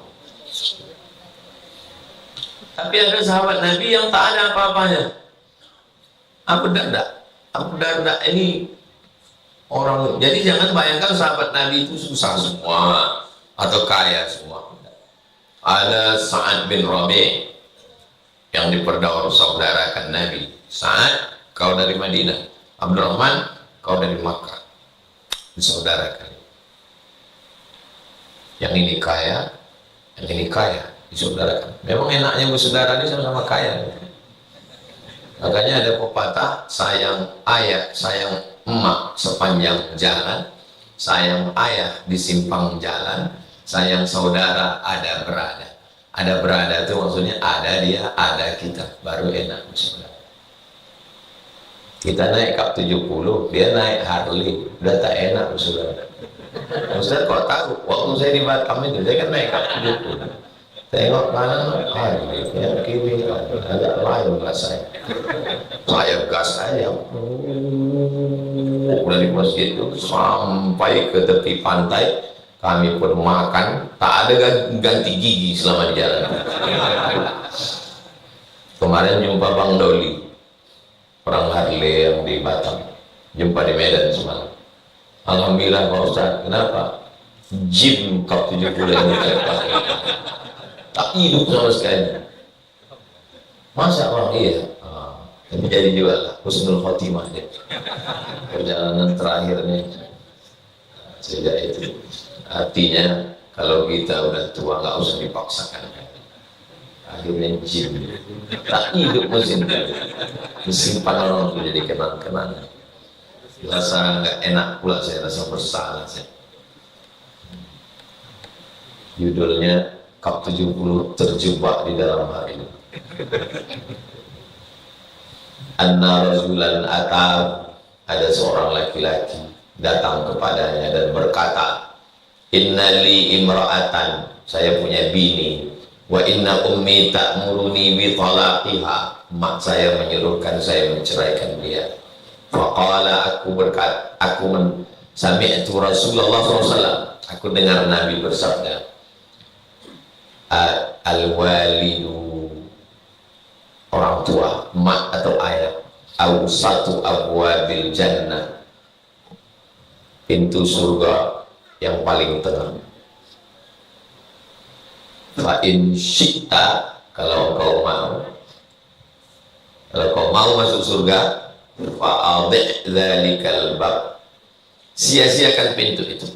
Tapi ada sahabat Nabi yang tak ada apa-apanya. Abu Darda ini orang. Jadi jangan bayangkan sahabat Nabi itu susah semua atau kaya semua. Ada Sa'ad bin Rabi' yang dipersaudarakan Nabi. Sa'ad, kau dari Madinah. Abdurrahman, kau dari Makkah. Disaudarakan. Yang ini kaya, yang ini kaya, disaudarakan. Memang enaknya bersaudara ini sama-sama kaya. Makanya ada pepatah, sayang ayah, sayang emak sepanjang jalan, sayang ayah di simpang jalan, sayang saudara ada berada. Ada berada itu maksudnya ada dia, ada kita, baru enak bersaudara. Kita naik kap 70, dia naik Harley, udah tak enak bersaudara. Ustaz kok tahu? Waktu saya di Batam itu, saya kan naik kap 70. Tengok kanan, Harley, yang kiri agak lain rasanya. Saya gas aja. Dari masjid itu sampai ke tepi pantai, kami pun makan, tak ada ganti gigi selama di jalan. Kemarin jumpa Bang Doli, orang Harley yang di Batam, jumpa di Medan semalam. Alhamdulillah Pak Ustaz, kenapa? Gym kap 70 ini tak hidup sama sekali. Masa Bang? Iya. Tapi jadi jual lah, husnul khotimah dia. Perjalanan terakhirnya sejak itu. Artinya kalau kita udah tua nggak usah dipaksakan. Akhirnya jim, tak hidup mesin panas itu jadi kenang-kenangan. Rasa nggak enak pula, saya rasa bersalah saya. Judulnya Kap 70 terjebak di dalam hari ini. Anna rajulan atab, ada seorang laki-laki datang kepadanya dan berkata, innali imra'atan, saya punya bini, wa inna ummi ta'muruni bi talaqiha, mak saya menyuruhkan saya menceraikan dia. Faqala, aku berkata, sami'tu Rasulullah SAW, aku dengar Nabi bersabda, al-walidu, orang tua, mak atau ayah, awsatu abwabil jannah, pintu surga yang paling tengah. Fa in syi'ta, kalau kau mau masuk surga, fa'adhi' dzalikal bab, sia-siakan pintu itu,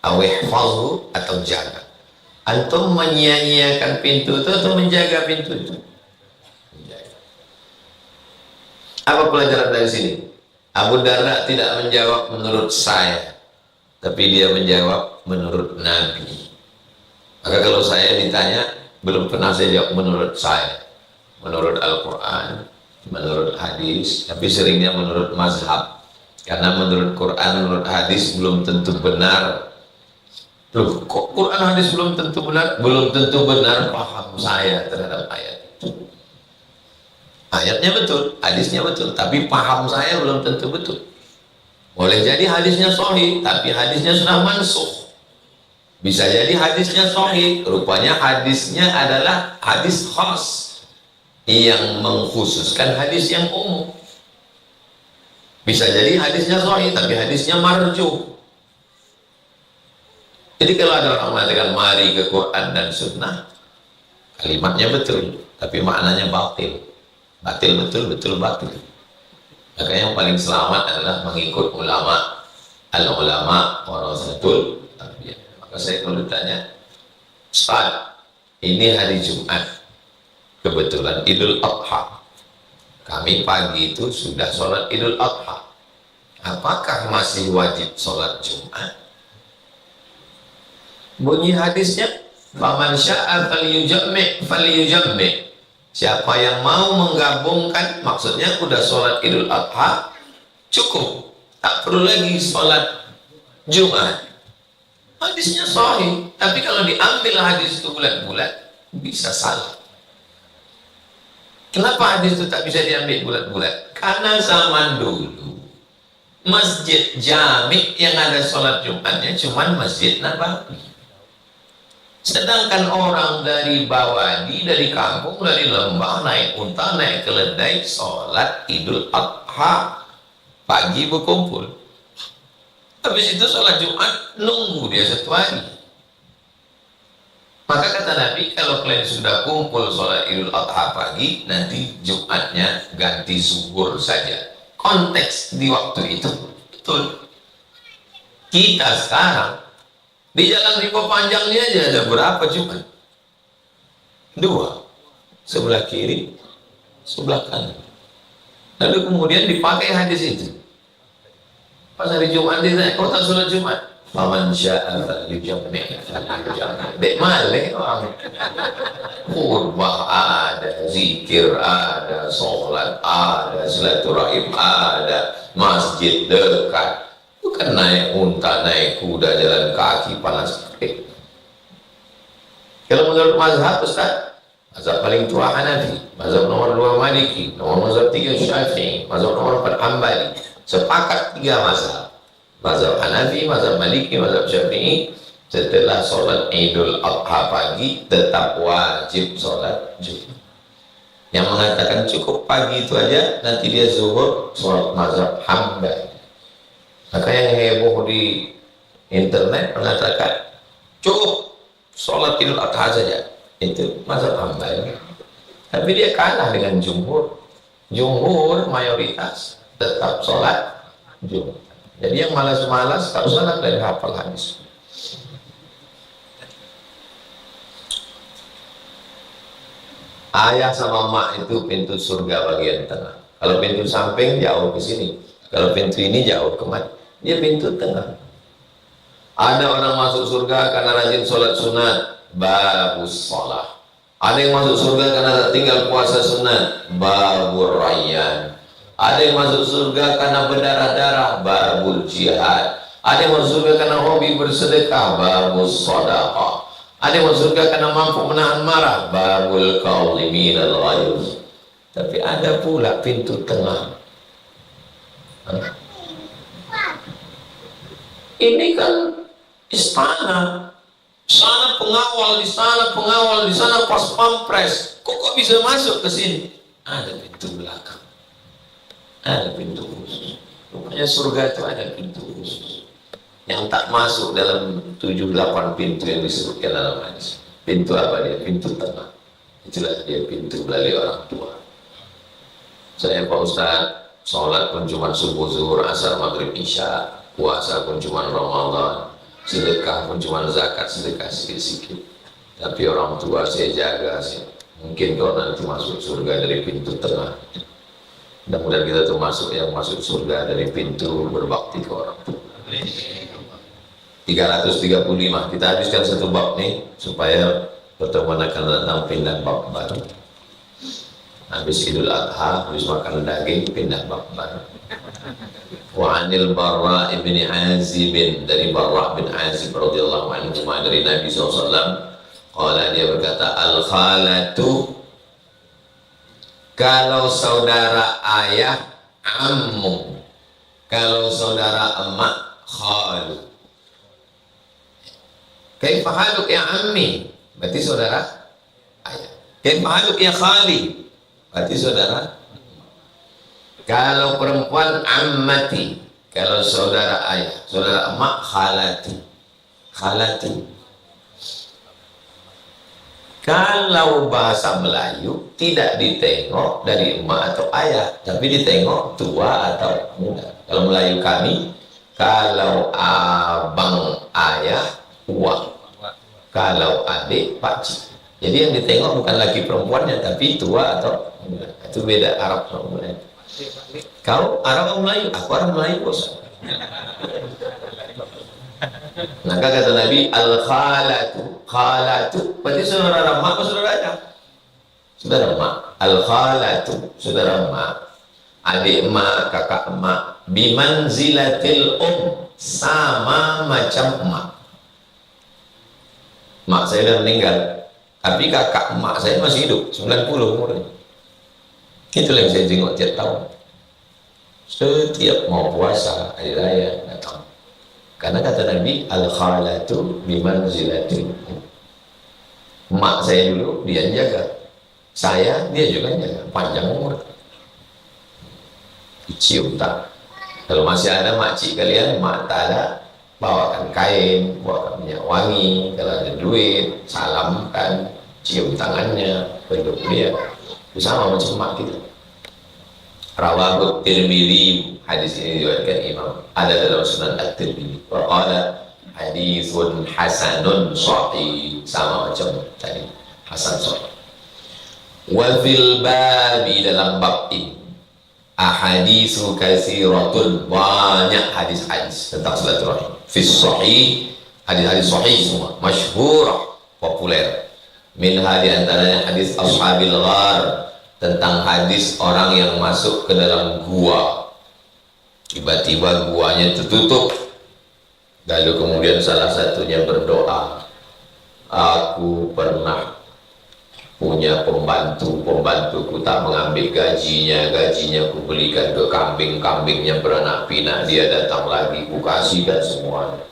awihfazhu, atau jaga. Antum menyia-nyiakan pintu itu atau menjaga pintu itu? Menjaga. Apa pelajaran dari sini? Abu Darda tidak menjawab menurut saya, tapi dia menjawab menurut Nabi. Maka kalau saya ditanya, belum pernah saya jawab menurut saya, menurut Al-Quran, menurut hadis, tapi seringnya menurut mazhab. Karena menurut Quran, menurut hadis belum tentu benar. Loh, kok Quran hadis belum tentu benar? Belum tentu benar paham saya terhadap ayat itu. Ayatnya betul, hadisnya betul, tapi paham saya belum tentu betul. Boleh jadi hadisnya sahih, tapi hadisnya sudah mansukh. Bisa jadi hadisnya sahih, rupanya hadisnya adalah hadis khas yang mengkhususkan hadis yang umum. Bisa jadi hadisnya sahih, tapi hadisnya marjuh. Jadi kalau ada orang mengatakan mari ke Quran dan Sunnah, kalimatnya betul, tapi maknanya batil. Batil, betul batil. Maka yang paling selamat adalah mengikut ulama. Al-ulama warasatul anbiya. Maka saya kalau ditanya, Ustaz, ini hari Jumat, kebetulan Idul Adha. Kami pagi itu sudah sholat Idul Adha. Apakah masih wajib sholat Jumat? Bunyi hadisnya, faman syaa falyujammi. Siapa yang mau menggabungkan, maksudnya udah sholat Idul Adha cukup, tak perlu lagi sholat Jumat. Hadisnya sahih, tapi kalau diambil hadis itu bulat-bulat bisa salah. Kenapa hadis itu tak bisa diambil bulat-bulat? Karena zaman dulu masjid jami yang ada sholat Jumatnya cuman Masjid Nabawi. Sedangkan orang dari Bawadi, dari kampung, dari lembah, naik unta, naik keledai, sholat Idul Adha pagi berkumpul. Habis itu sholat Jumat, nunggu dia satu hari. Maka kata Nabi, kalau kalian sudah kumpul sholat Idul Adha pagi, nanti Jumatnya ganti zuhur saja. Konteks di waktu itu betul. Kita sekarang di Jalan Rimba Panjang ini aja ada berapa Jumat? 2, sebelah kiri, sebelah kanan. Lalu kemudian dipakai hadis itu. Pas hari Jumat ditanya, kau tak sholat Jumat? Faman syaa falyujammi. Dek malih orang. Khutbah ada, zikir ada, sholat ada, silaturahim ada, masjid dekat. Bukan naik unta, naik kuda, jalan kaki, panas terik. Kalau menurut mazhab, Ustaz, mazhab paling tua Hanafi, mazhab nomor 2 Maliki, mazhab 3 Syafi'i, mazhab nomor 4 Hambali. Sepakat 3 mazhab. Mazhab Hanafi, mazhab Maliki, mazhab Syafi'i, setelah sholat Idul Adha pagi tetap wajib sholat Jumat. Yang mengatakan cukup pagi itu aja, nanti dia zuhur, sholat mazhab Hambali. Maka yang heboh di internet mengatakan cukup sholat Idul Adha saja, itu mazhab Hambali. Tapi dia kalah dengan jumhur. Jumhur mayoritas tetap sholat Jumat. Jadi yang malas-malas tak usah kalian hafal hadis. Ayah sama mak itu pintu surga bagian tengah. Kalau pintu samping jauh ke sini. Kalau pintu ini jauh kemana? Dia pintu tengah. Ada orang masuk surga karena rajin sholat sunat, babus sholah. Ada yang masuk surga karena tak tinggal puasa sunat, babur rayyan. Ada yang masuk surga karena berdarah-darah, babul jihad. Ada yang masuk surga karena hobi bersedekah, babus sodaqah. Ada yang masuk surga karena mampu menahan marah, babul kaulimin al-ghayuz. Tapi ada pula pintu tengah. Ini kan istana, sana pengawal, di sana pengawal, di sana pas pampres. Kok bisa masuk ke sini? Ada pintu belakang, ada pintu khusus. Rupanya surga itu ada pintu khusus yang tak masuk dalam 7-8 pintu yang disebutkan dalam hadis. Pintu apa dia? Pintu tengah. Itulah dia pintu melalui orang tua. Saya Pak Ustaz, sholat pun cuma subuh, zuhur, asar, maghrib, isya, puasa pun cuma Ramadan, sedekah pun cuma zakat, sedekah sedikit-sedikit. Tapi orang tua saya jaga sih. Mungkin kau nanti masuk surga dari pintu tengah. Mudah-mudahan kita termasuk yang masuk surga dari pintu berbakti ke orang tua. 335, kita habiskan satu bab nih supaya pertemuan akan datang pindah bab baru. Habis Idul Adha, habis makan daging, pindah bab baru. Wa anil Barra ibn Azib, dari Barra bin Azib radhiyallahu anhu dari Nabi SAW, qala, dia berkata, al khalatu, kalau saudara ayah ammu, kalau saudara emak khalu. Kaifa haluk ya ammi, berarti saudara ayah. Kaifa haluk ya khali, berarti saudara. Kalau perempuan ammati, kalau saudara ayah, saudara emak khalati. Khalati. Kalau bahasa Melayu tidak ditengok dari emak atau ayah, tapi ditengok tua atau muda. Kalau Melayu kami, kalau abang ayah tua, kalau adik pakcik. Jadi yang ditengok bukan lagi perempuannya, tapi tua atau muda. Itu beda Arab sama Melayu. Kau Arab atau Melayu? Aku Arab Melayu, bos. Maka kata Nabi, al khalatu, khalatu berarti saudara emak atau saudara ayah? Saudara emak. Al khalatu, saudara emak, adik emak, kakak emak, bimanzilatil sama macam emak. Mak saya sudah meninggal, tapi kakak emak saya masih hidup, 90 umurnya. Itulah yang saya tengok tiap tahun. Setiap mau puasa, hari raya datang. Karena kata Nabi, al-khalatu bimanzilatin. Mak saya dulu, dia jaga. Saya, dia juga jaga. Panjang umur. Dicium tak. Kalau masih ada makcik kalian, mak tak ada, bawakan kain, bawakan minyak wangi. Kalau ada duit, salamkan, cium tangannya, peluk dia. Itu sama macam mak kita. Rawahu Tirmidzi, hadis ini diriwayatkan Imam, ada dalam Sunan At-Tirmidzi. Wa qala haditsun hasanun sahih, sama macam tadi, hasan sahih. Wa fil babi, dalam bab ini, ahaditsu katsiratun, banyak hadis-hadis tentang silaturahim. Fi sahih, hadis-hadis sahih semua, masyhur, populer. Minha, di antaranya hadis ashabil ghar, tentang hadis orang yang masuk ke dalam gua, tiba-tiba guanya tertutup, lalu kemudian salah satunya berdoa, aku pernah punya pembantuku tak mengambil gajinya ku belikan ke kambingnya beranak pinak, dia datang lagi, ku kasihkan semuanya.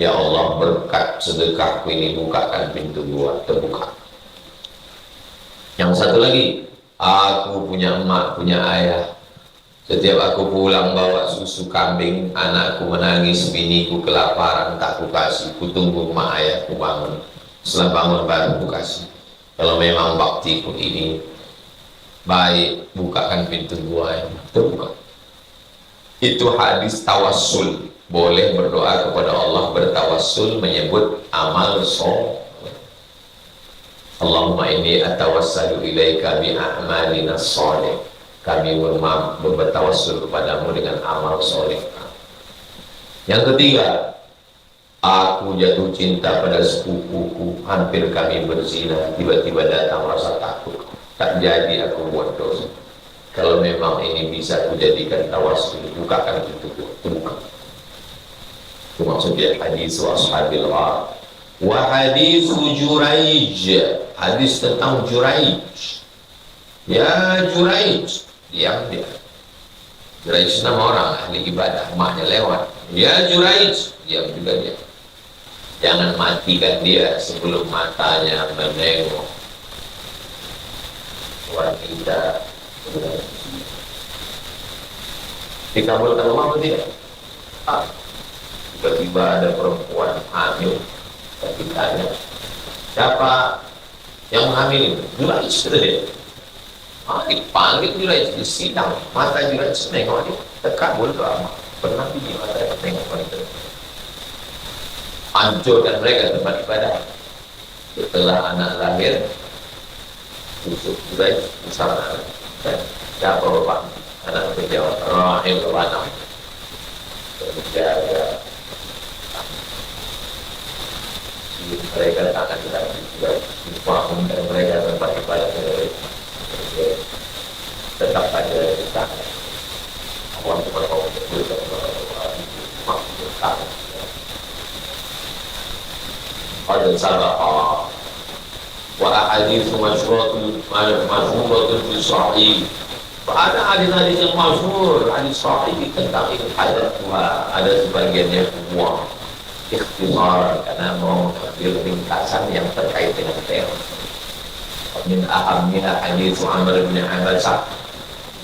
Ya Allah, berkat sedekahku ini bukakan pintu gua, terbuka. Yang satu lagi, aku punya emak, punya ayah. Setiap aku pulang bawa susu kambing, anakku menangis, biniku kelaparan, tak ku kasih. Ku tunggu emak ayahku bangun. Setelah bangun baru ku kasih. Kalau memang baktiku ini baik, bukakan pintu gua ini. Terbuka. Itu hadis tawassul. Boleh berdoa kepada Allah, bertawassul, menyebut amal soleh. Allahumma inni atawassalu ilaika bi a'malina sholih. Kami bertawassul kepadamu dengan amal soleh. Yang ketiga, aku jatuh cinta pada sepupuku, hampir kami berzina, tiba-tiba datang rasa takut, tak jadi aku buat dosa. Kalau memang ini bisa kujadikan tawassul, bukakan pintu, buka. Itu maksudnya hadis ashabil ghar. Wa hadis Juraij, hadis tentang Juraij. Ya Juraij, diam dia. Juraij nama orang ahli ibadah, maknya lewat. Ya Juraij, diam juga dia. Jangan matikan dia sebelum matanya menengok wanita. Dikabulkan Allah atau tidak? Ah, tiba-tiba ada perempuan hamil, tapi tanya, siapa yang hamil itu? Juraj itu dia. Dipanggil Juraj di sidang, mata Juraj nengok dia, terkabul doa. Pernah di mata tengok wanita. Hancurkan mereka tempat ibadah. Setelah anak lahir, busuk Juraj bersama anak. Siapa bapak? Anak berjawab, Rahim Rabbana. Berjaga. Mereka akan dibangun dan mereka tempat ibadah tetap ada di sana. Allah Subhanahu wa taala qad saraha wa ahaditsu masyhuratun fi sahih. Ada hadis-hadis yang masyhur, hadis sahih tentang ibadah Tuhan. Ada sebagiannya semua ikhtisar karena mau ambil ringkasan yang terkait dengan tema. Min ahamnya hadis Amr bin Abbas.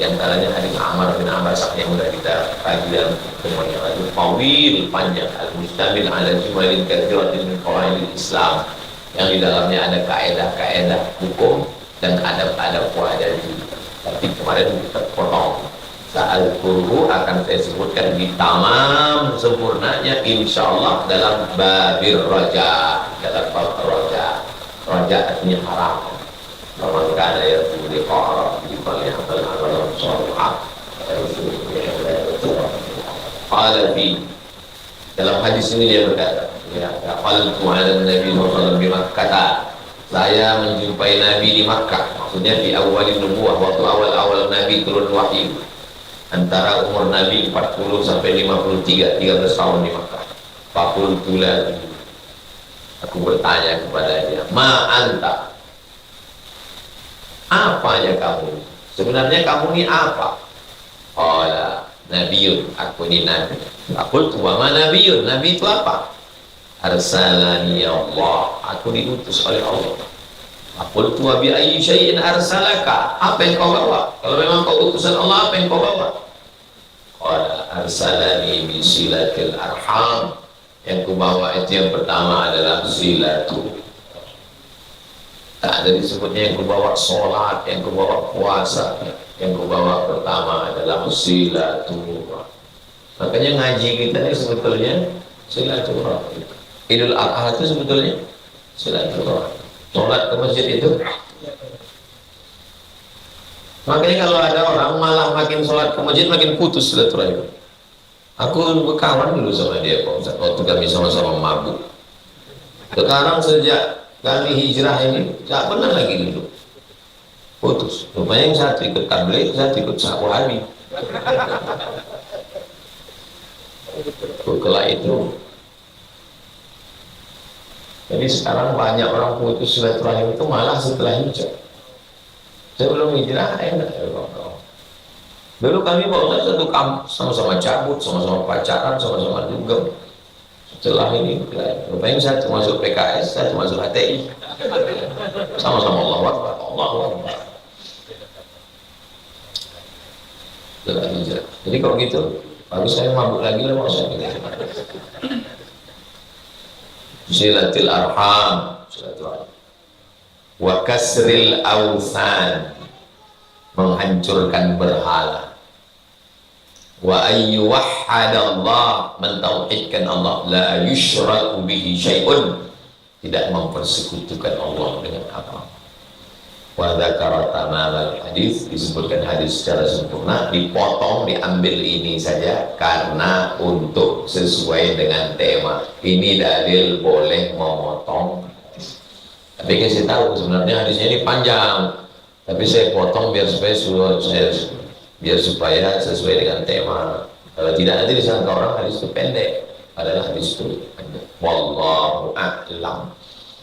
Di antaranya hadis Amr bin Abbas yang sudah kita kaji dalam pertemuan yang lalu. Tawil panjang al-mustamil ala jumalin katsiratin min qawaidil Islam, yang di dalamnya ada kaedah-kaedah hukum dan adab-adab wajib. Tapi kemarin kita potong. Saat guru akan saya sebutkan di tamam sempurnanya insyaallah dalam babir raja, dalam bab raja. Raja artinya haram. Maka ada yang boleh orang di balik amalan saleh. Dalam hadis ini dia berkata, ya, qaltu 'ala Nabi sallallahu alaihi wasallam di Makkah. Saya menjumpai Nabi di Makkah, maksudnya di awalin nubuwah, waktu awal-awal Nabi turun wahyu. Antara umur Nabi 40 sampai 53, 13 tahun di Makkah. Fakultu lahu, aku bertanya kepada dia, ma anta? Apanya kamu? Sebenarnya kamu ini apa? Qala nabiyun, aku ini nabi. Fakultu wa ma nabiyun? Nabi itu apa? Arsalani Allah, aku diutus oleh Allah. Aku tua bi ayyi syai'in arsalaka, apa yang kau bawa? Kalau memang kau utusan Allah, apa yang kau bawa? Qala arsalani bi silatil arham, yang ku bawa itu yang pertama adalah silatu. Tak ada disebutnya yang ku bawa sholat, yang ku bawa puasa, yang ku bawa pertama adalah silatu. Makanya ngaji kita ini sebetulnya silaturahmi. Idul Adha itu sebetulnya silaturahmi. Sholat ke masjid itu. Makanya kalau ada orang malah makin sholat ke masjid makin putus silaturahmi. Aku berkawan dulu sama dia Pak Ustaz, waktu kami sama-sama mabuk. Sekarang sejak kami hijrah ini tak pernah lagi duduk. Putus. Rupanya yang satu ikut tabligh, satu ikut Wahabi. Setelah itu, jadi sekarang banyak orang putus silaturahim itu malah setelah hijrah. Sebelum hijrah enak. Dulu kami Pak Ustaz satu kampus, sama-sama cabut, sama-sama pacaran, sama-sama dugem. Setelah ini, rupanya satu masuk PKS, satu masuk HTI. Sama-sama Allahu Akbar, Allahu Akbar. Setelah hijrah. Jadi kalau gitu, bagus saya mabuk lagi lah maksudnya. Silatul arham, wa kasril awthan, menghancurkan berhala, wa ayyu wahhadallah, mentauhidkan Allah, la yusyraku bihi syai'un, tidak mempersekutukan Allah dengan apa. Wa dzakara tamamal hadis, disebutkan hadis secara sempurna, dipotong, diambil ini saja karena untuk sesuai dengan tema. Ini dalil boleh memotong. Tapi kasih tahu sebenarnya hadisnya ini panjang, tapi saya potong biar supaya sesuai dengan tema. Kalau tidak nanti disangka orang hadis itu pendek, padahal hadis itu pendek. Wallahu a'lam.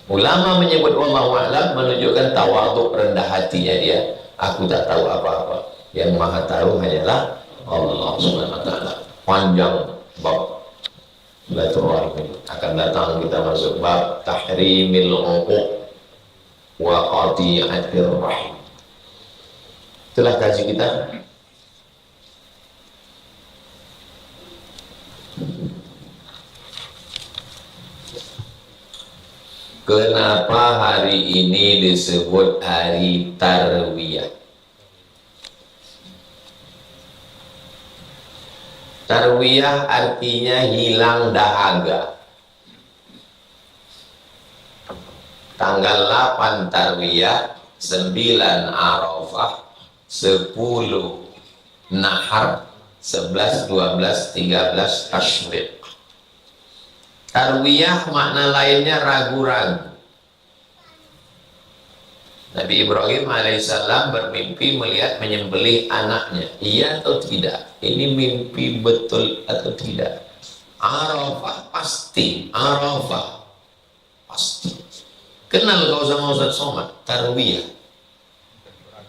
Ulama menyebut wallahu a'lam menunjukkan tawadhu, rendah hatinya dia. Aku tak tahu apa-apa. Yang maha tahu hanyalah Allah Subhanahu wa taala. Panjang bab silaturahmi. Akan datang kita masuk bab tahrimil uquq wa qati'atir rahim. Itulah kaji kita. Kenapa hari ini disebut hari Tarwiyah? Tarwiyah artinya hilang dahaga. Tanggal 8 Tarwiyah, 9 Arafah, 10 Nahar, 11, 12, 13 Tasyrik. Tarwiyah makna lainnya ragu-ragu. Nabi Ibrahim alaihissalam bermimpi melihat menyembelih anaknya. Iya atau tidak? Ini mimpi betul atau tidak? Arafah pasti. Arafah pasti. Kenal kau sama Ustaz Somad? Tarwiyah.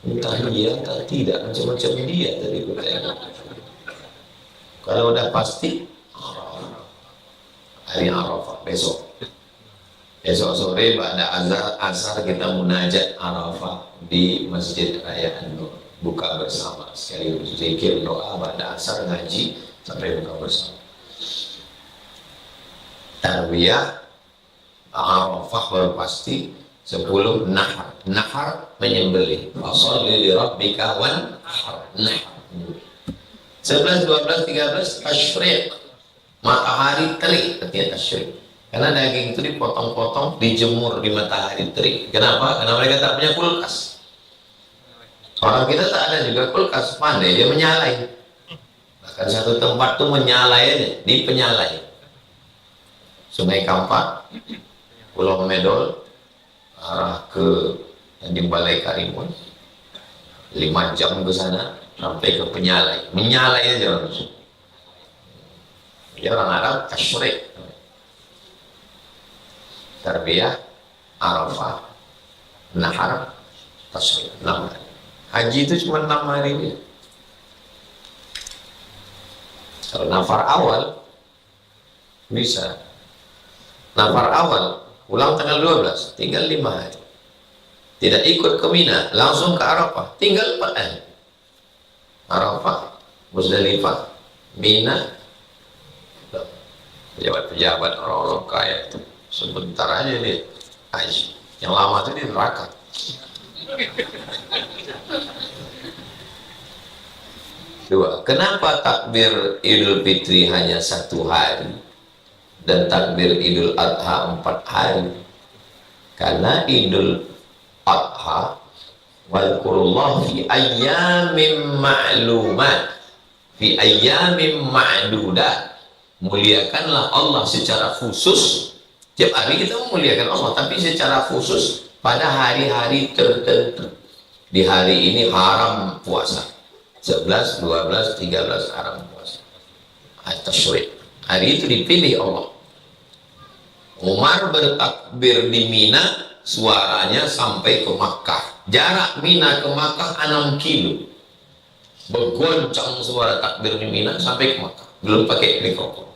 Entah iya, entah tidak. Macam-macam dia tadi gue tengok. Kalau udah pasti, Arafah. Hari Arafah besok. Esok sore pada asar kita munajat Arafah di Masjid Raya An-Nur, buka bersama sekali zikir doa pada asar, ngaji sampai buka bersama. Tarwiyah Arafah baru pasti. 10 Nahar. Nahar menyembelih. Fasholli li rabbika wanhar. Nahar. 11, 12, 13 Tasyrik. Matahari terik artinya tasyrik. Karena daging itu dipotong-potong, dijemur di matahari terik. Kenapa? Karena mereka tak punya kulkas. Orang kita tak ada juga kulkas, pandai dia menyalai. Bahkan satu tempat tuh menyalai aja, di penyalai. Sungai Kampak, Pulau Medol, arah ke di Balai Karimun, 5 jam ke sana sampai ke penyalai. Menyalai aja orang. Dia orang Arab tasyrik. Tarwiyah, Arafah, Nahar, Tasyrik, 6 hari. Haji itu cuma 6 hari ini. Kalau nafar awal bisa. Nafar awal pulang tanggal 12, tinggal 5 hari. Tidak ikut ke Mina, langsung ke Arafah, tinggal 4 hari. Arafah, Muzdalifah, Mina. Pejabat-pejabat orang-orang kaya itu sebentar aja nih haji. Yang lama itu di neraka. Dua, kenapa takbir Idul Fitri hanya 1 hari dan takbir Idul Adha 4 hari? Karena Idul Adha wadhkurullah fi ayyamin ma'lumat, fi ayyamin ma'dudat. Muliakanlah Allah secara khusus. Tiap hari kita memuliakan Allah, tapi secara khusus pada hari-hari tertentu. Di hari ini haram puasa. 11, 12, 13 haram puasa. At-Tasyrik. Hari itu dipilih Allah. Umar bertakbir di Mina, suaranya sampai ke Makkah. Jarak Mina ke Makkah 6 kilo. Bergoncang suara takbir di Mina sampai ke Makkah. Belum pakai mikrofon.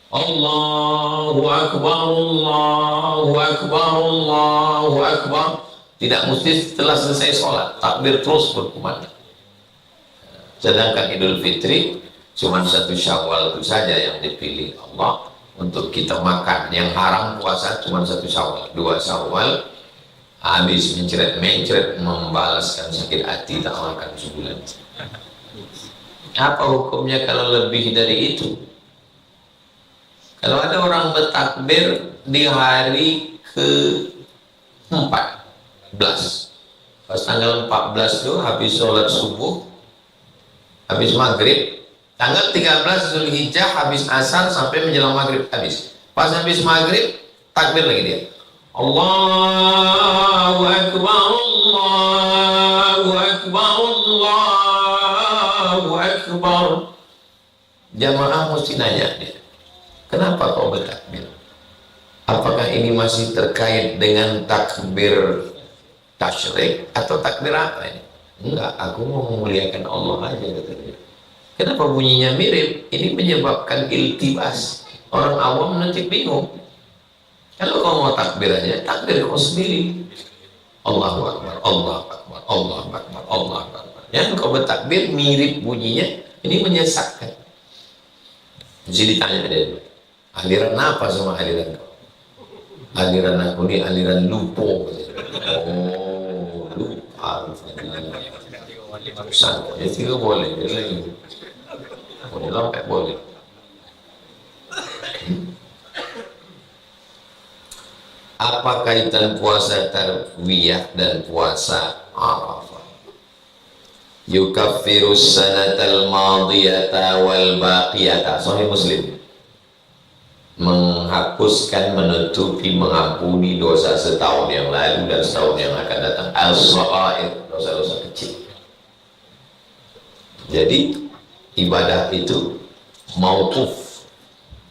Allahu Akbar, Allahu Akbar, Allahu Akbar. Tidak mesti setelah selesai sholat, takbir terus berkumandang. Sedangkan Idul Fitri cuma 1 Syawal itu saja yang dipilih Allah untuk kita makan. Yang haram puasa cuma 1 Syawal, 2 Syawal habis mencret-mencret membalaskan sakit hati tak makan sebulan. Apa hukumnya kalau lebih dari itu? Kalau ada orang bertakbir di hari ke-14, pas tanggal 14 itu habis sholat subuh, habis maghrib, tanggal 13 Zulhijjah habis asar sampai menjelang maghrib habis. Pas habis maghrib, takbir lagi dia. Allahu Akbar, Allahu Akbar, Allahu Akbar. Jamaah mesti nanya dia, kenapa kau bertakbir? Apakah ini masih terkait dengan takbir tasyrik atau takbir apa ini? Enggak, aku mau memuliakan Allah aja katanya. Kenapa bunyinya mirip? Ini menyebabkan iltibas. Orang awam nanti bingung. Kalau kau mau takbir aja, takbir kau sendiri. Allahu Akbar, Allahu Akbar, Allahu Akbar, Allahu Akbar. Yang kau bertakbir mirip bunyinya, ini menyesatkan. Mesti ditanya dia, aliran apa sama aliran kau? Aliran aku ini aliran lupo. Oh, lupa. Sangat. Ya juga boleh. Dia lagi. Boleh sampai boleh. Apa kaitan puasa tarwiyah dan puasa Arafah? Yukaffiru sanatal madiyata wal baqiyata. Sahih Muslim. Menghapuskan, menutupi, mengampuni dosa setahun yang lalu dan setahun yang akan datang. Al-Sa'air, dosa-dosa kecil. Jadi ibadah itu mauquf.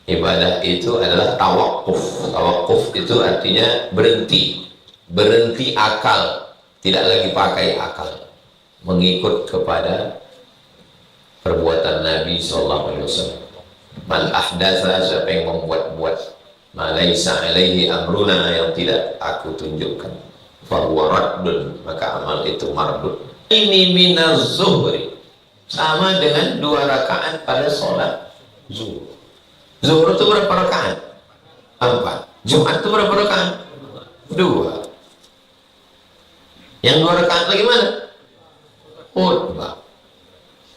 Ibadah itu adalah tawakuf. Tawakuf itu artinya berhenti. Berhenti akal. Tidak lagi pakai akal. Mengikut kepada perbuatan Nabi SAW. Man ahdatsa, siapa yang membuat-buat ma laisa alaihi amruna, yang tidak aku tunjukkan, fahuwa raddun, maka amal itu mardud. Ini minaz zuhri, sama dengan 2 rakaat pada sholat zuhur. Zuhur itu berapa rakaat? 4. Jumat itu berapa rakaat? 2. Yang 2 rakaat lagi mana? Khutbah.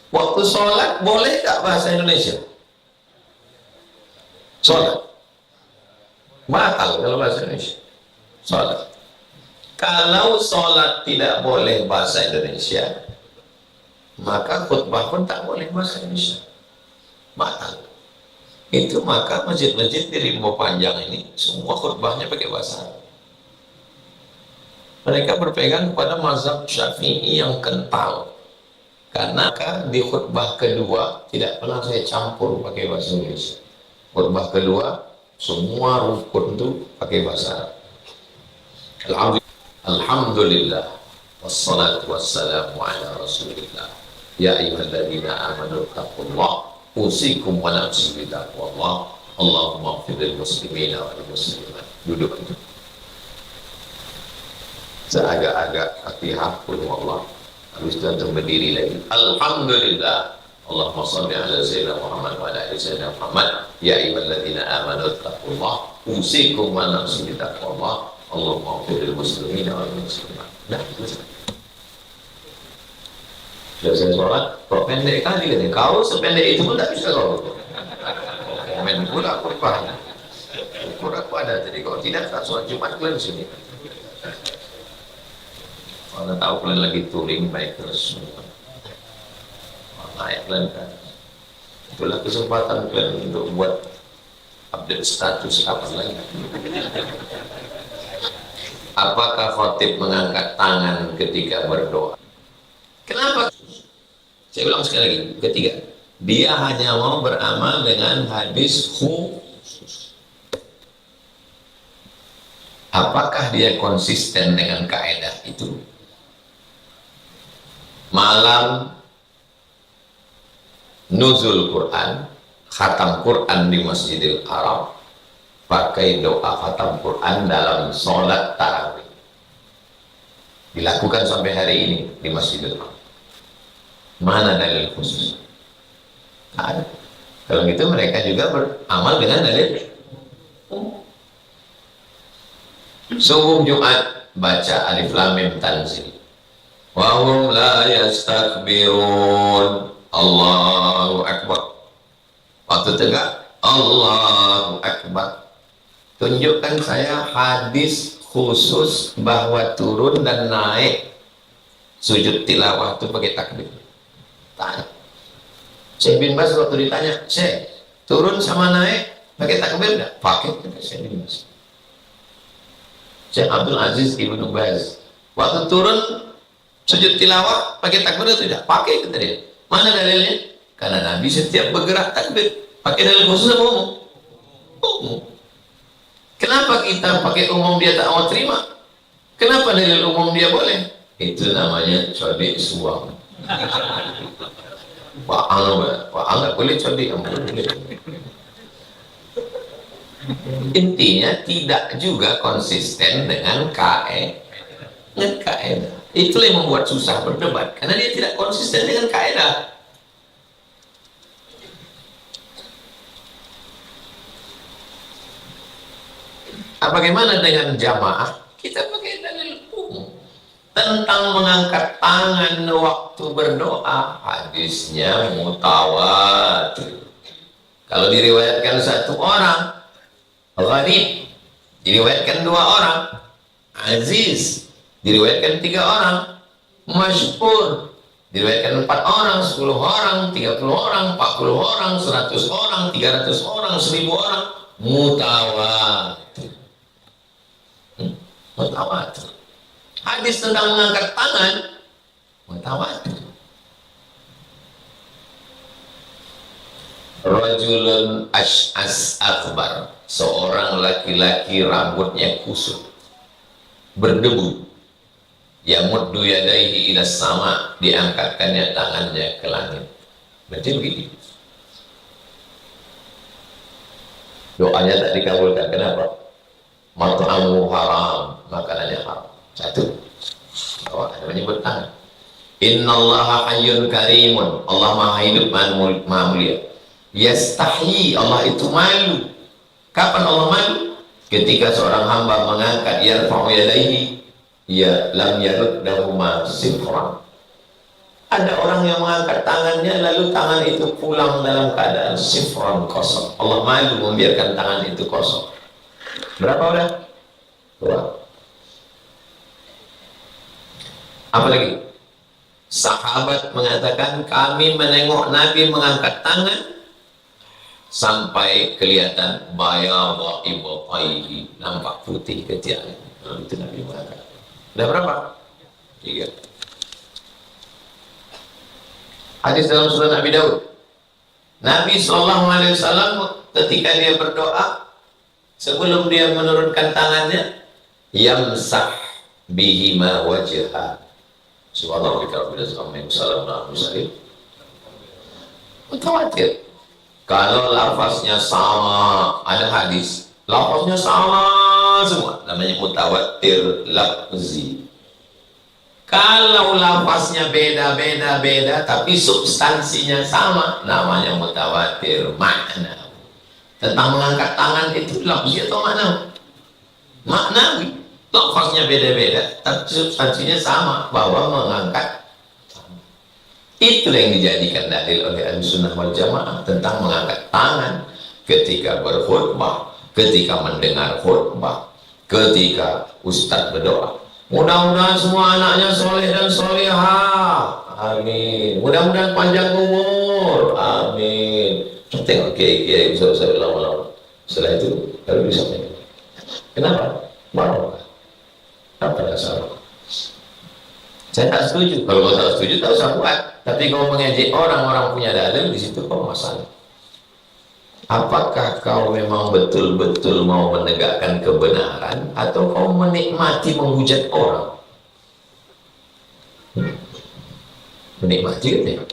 Waktu sholat boleh tak bahasa Indonesia? Sholat batal kalau bahasa Indonesia. Sholat, kalau sholat tidak boleh bahasa Indonesia, maka khutbah pun tak boleh bahasa Indonesia, batal. Itu maka masjid-masjid di Rimbo Panjang ini semua khutbahnya pakai bahasa Arab. Mereka berpegang kepada mazhab Syafi'i yang kental, karena di khutbah kedua tidak pernah saya campur pakai bahasa Indonesia. Khutbah kedua semua rukun itu pakai bahasa Arab. Alhamdulillah wassalatu wassalamu ala rasulillah. Ya ayyuhalladzina amanu taqullah usikum wa nafsi bitaqwallah. Allahumma ighfir lil muslimina wal muslimat. Duduk itu. Seagak-agak Fatihah qul huwallah. Habis itu berdiri lagi. Alhamdulillah. Allahumma shalli ala sayyidina Muhammad wa ala ali sayyidina Muhammad. Ya ayyuhalladzina amanu taqullah usikum wa nafsi bitaqwallah. Allahumma ighfir lil muslimina wal muslimat. Dah, selesai. Selesai sholat, kok pendek kali kan? Kau sependek itu pun tak bisa kau. Komen pula khutbahnya. Ukur aku ada tadi, kalau tidak tak sholat Jumat kalian sini. Kalau tahu kalian lagi touring baik terus. Naik kalian kan. Itulah kesempatan kalian untuk buat update status kapan lagi. Apakah khotib mengangkat tangan ketika berdoa? Kenapa? Saya ulang sekali lagi. Ketiga, dia hanya mau beramal dengan hadis khusus. Apakah dia konsisten dengan kaidah itu? Malam nuzul Quran, khatam Quran di Masjidil Haram, pakai doa khatam Quran dalam sholat tarawih. Dilakukan sampai hari ini di Masjidil Haram. Mana dalil khusus? Ada. Kalau gitu mereka juga beramal dengan dalil. Subuh Jumat baca Alif Lam Mim Tanzil. Wa hum la yastakbirun. Allahu Akbar. Waktu tegak, Allahu Akbar. Tunjukkan saya hadis khusus bahwa turun dan naik sujud tilawah itu pakai takbir. Tanya. Syekh bin Baz waktu ditanya, Syekh, turun sama naik pakai takbir enggak? Pakai, kata Syekh bin Baz. Syekh Abdul Aziz Ibnu Baz, waktu turun sujud tilawah pakai takbir atau tidak? Pakai, kata dia. Mana dalilnya? Karena Nabi setiap bergerak takbir. Pakai dalil khusus apa umum? Umum. Kenapa kita pakai umum dia tak mau terima? Kenapa dalil umum dia boleh? Itu namanya codik suam. Wa'ang nggak boleh codik, boleh. Intinya tidak juga konsisten dengan kaidah. Itulah yang membuat susah berdebat, karena dia tidak konsisten dengan kaidah. Bagaimana dengan jamaah? Kita pakai dalil umum tentang mengangkat tangan waktu berdoa. Hadisnya mutawatir. Kalau diriwayatkan satu orang, gharib, diriwayatkan 2 orang, aziz, diriwayatkan 3 orang, masyhur, diriwayatkan 4 orang, 10 orang, 30 orang, 40 orang, 100 orang, 300 orang, 1000 orang, mutawatir. Mutawatir. Hadis tentang mengangkat tangan mutawatir. Rajulun ash'as akbar, seorang laki-laki rambutnya kusut, berdebu, yamuddu yadaihi ila sama, diangkatkannya tangannya ke langit. Berarti begini, doanya tak dikabulkan. Kenapa? Mat'amu haram, makanannya haram. Satu, ada menyebut tangan. Innallaha hayyun karimun, Allah maha hidup, maha mulia. Yastahi, Allah itu malu. Kapan Allah malu? Ketika seorang hamba mengangkat yarfa'u yadaihi, ya lam yaruddahuma sifran. Ada orang yang mengangkat tangannya lalu tangan itu pulang dalam keadaan sifran, kosong. Allah malu membiarkan tangan itu kosong. Berapa udah? 2. Apalagi? Sahabat mengatakan kami menengok Nabi mengangkat tangan sampai kelihatan bayadha ibtaihi, nampak putih ketiaknya. Itu Nabi mengangkat. Udah berapa? 3. Hadis dalam surat Abi Daud. Nabi SAW ketika dia berdoa, sebelum dia menurunkan tangannya, yamsah bihima wajha. Subhanallah rabbil alamin. Mutawatir. Kalau lafaznya sama, ada hadis, lafaznya sama semua, namanya mutawatir lafzi. Kalau lafaznya beda, tapi substansinya sama, namanya mutawatir makna. Tentang mengangkat tangan itu lafzi atau makna? Maknawi. Lafaznya beda-beda, tapi substansinya sama, bahwa mengangkat. Itu yang dijadikan dalil oleh Ahlussunnah wal Jamaah tentang mengangkat tangan ketika berkhutbah, ketika mendengar khutbah, ketika ustadz berdoa. Mudah-mudahan semua anaknya soleh dan solehah, amin. Mudah-mudahan panjang umur, amin. Tengok kiai-kiai usah lama-lama. Setelah itu baru bisa menjawab. Kenapa? Mau? Apa dasar? Saya tak setuju. Kalau kau tak setuju, tak usah buat. Tapi kau mengejek orang punya dalil, di situ kau masalah. Apakah kau memang betul-betul mau menegakkan kebenaran, atau kau menikmati menghujat orang? Menikmati gitu ya?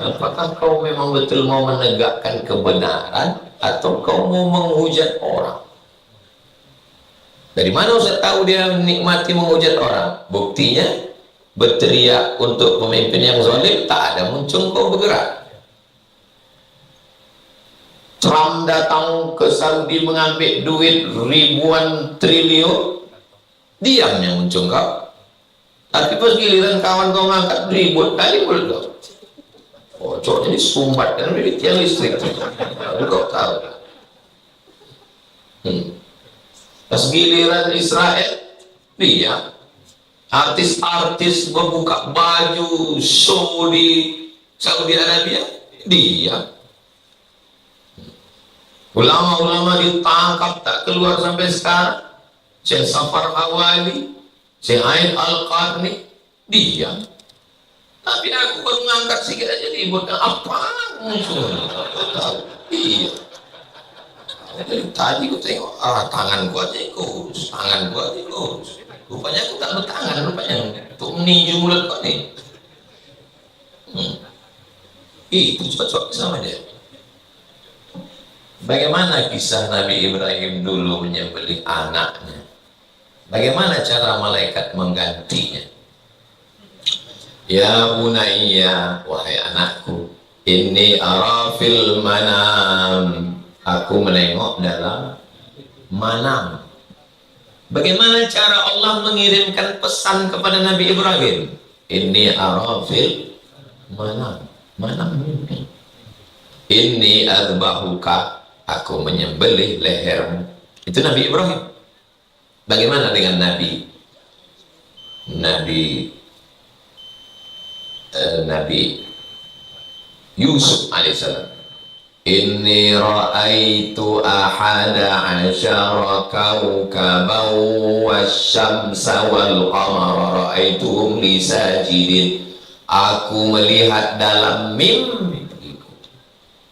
Apakah kau memang betul mau menegakkan kebenaran, atau kau mau menghujat orang? Dari mana Ustaz tahu dia menikmati menghujat orang? Buktinya berteriak untuk pemimpin yang zalim, tak ada muncul kau bergerak. Trump datang ke Saudi mengambil duit ribuan triliun, diam yang muncul kau. Tapi pas giliran kawan kau ngangkat ribut kali mulut kau. Oh, cok ini sumbat kan yang listrik. Kau tahu. Pas giliran Israel, dia artis-artis membuka baju show di Saudi Arabia, dia ulama-ulama ditangkap tak keluar sampai sekarang. Syekh Safar Hawali, Syekh Ain Al-Qarni, dia. Tapi aku baru ngangkat sikit aja ribut. Apa musuh? Iya. Tadi aku tengok, tangan gua aja kurus, tangan gua aja kurus. Rupanya aku tak bertangan, rupanya untuk meninju mulut kau nih. Itu cocok sama dia. Bagaimana kisah Nabi Ibrahim dulu menyembelih anaknya? Bagaimana cara malaikat menggantinya? Ya bunayya, wahai anakku, inni ara fil manam, aku menengok dalam manam. Bagaimana cara Allah mengirimkan pesan kepada Nabi Ibrahim? Inni arafil manam. Manam mimpi. Inni adbahuka, aku menyembelih lehermu. Itu Nabi Ibrahim. Bagaimana dengan Nabi Yusuf alaihissalam? Inni ra'aitu ahada asyara kawkaban wasyamsa wal qamara ra'aituhum li sajidin. Aku melihat dalam mimpiku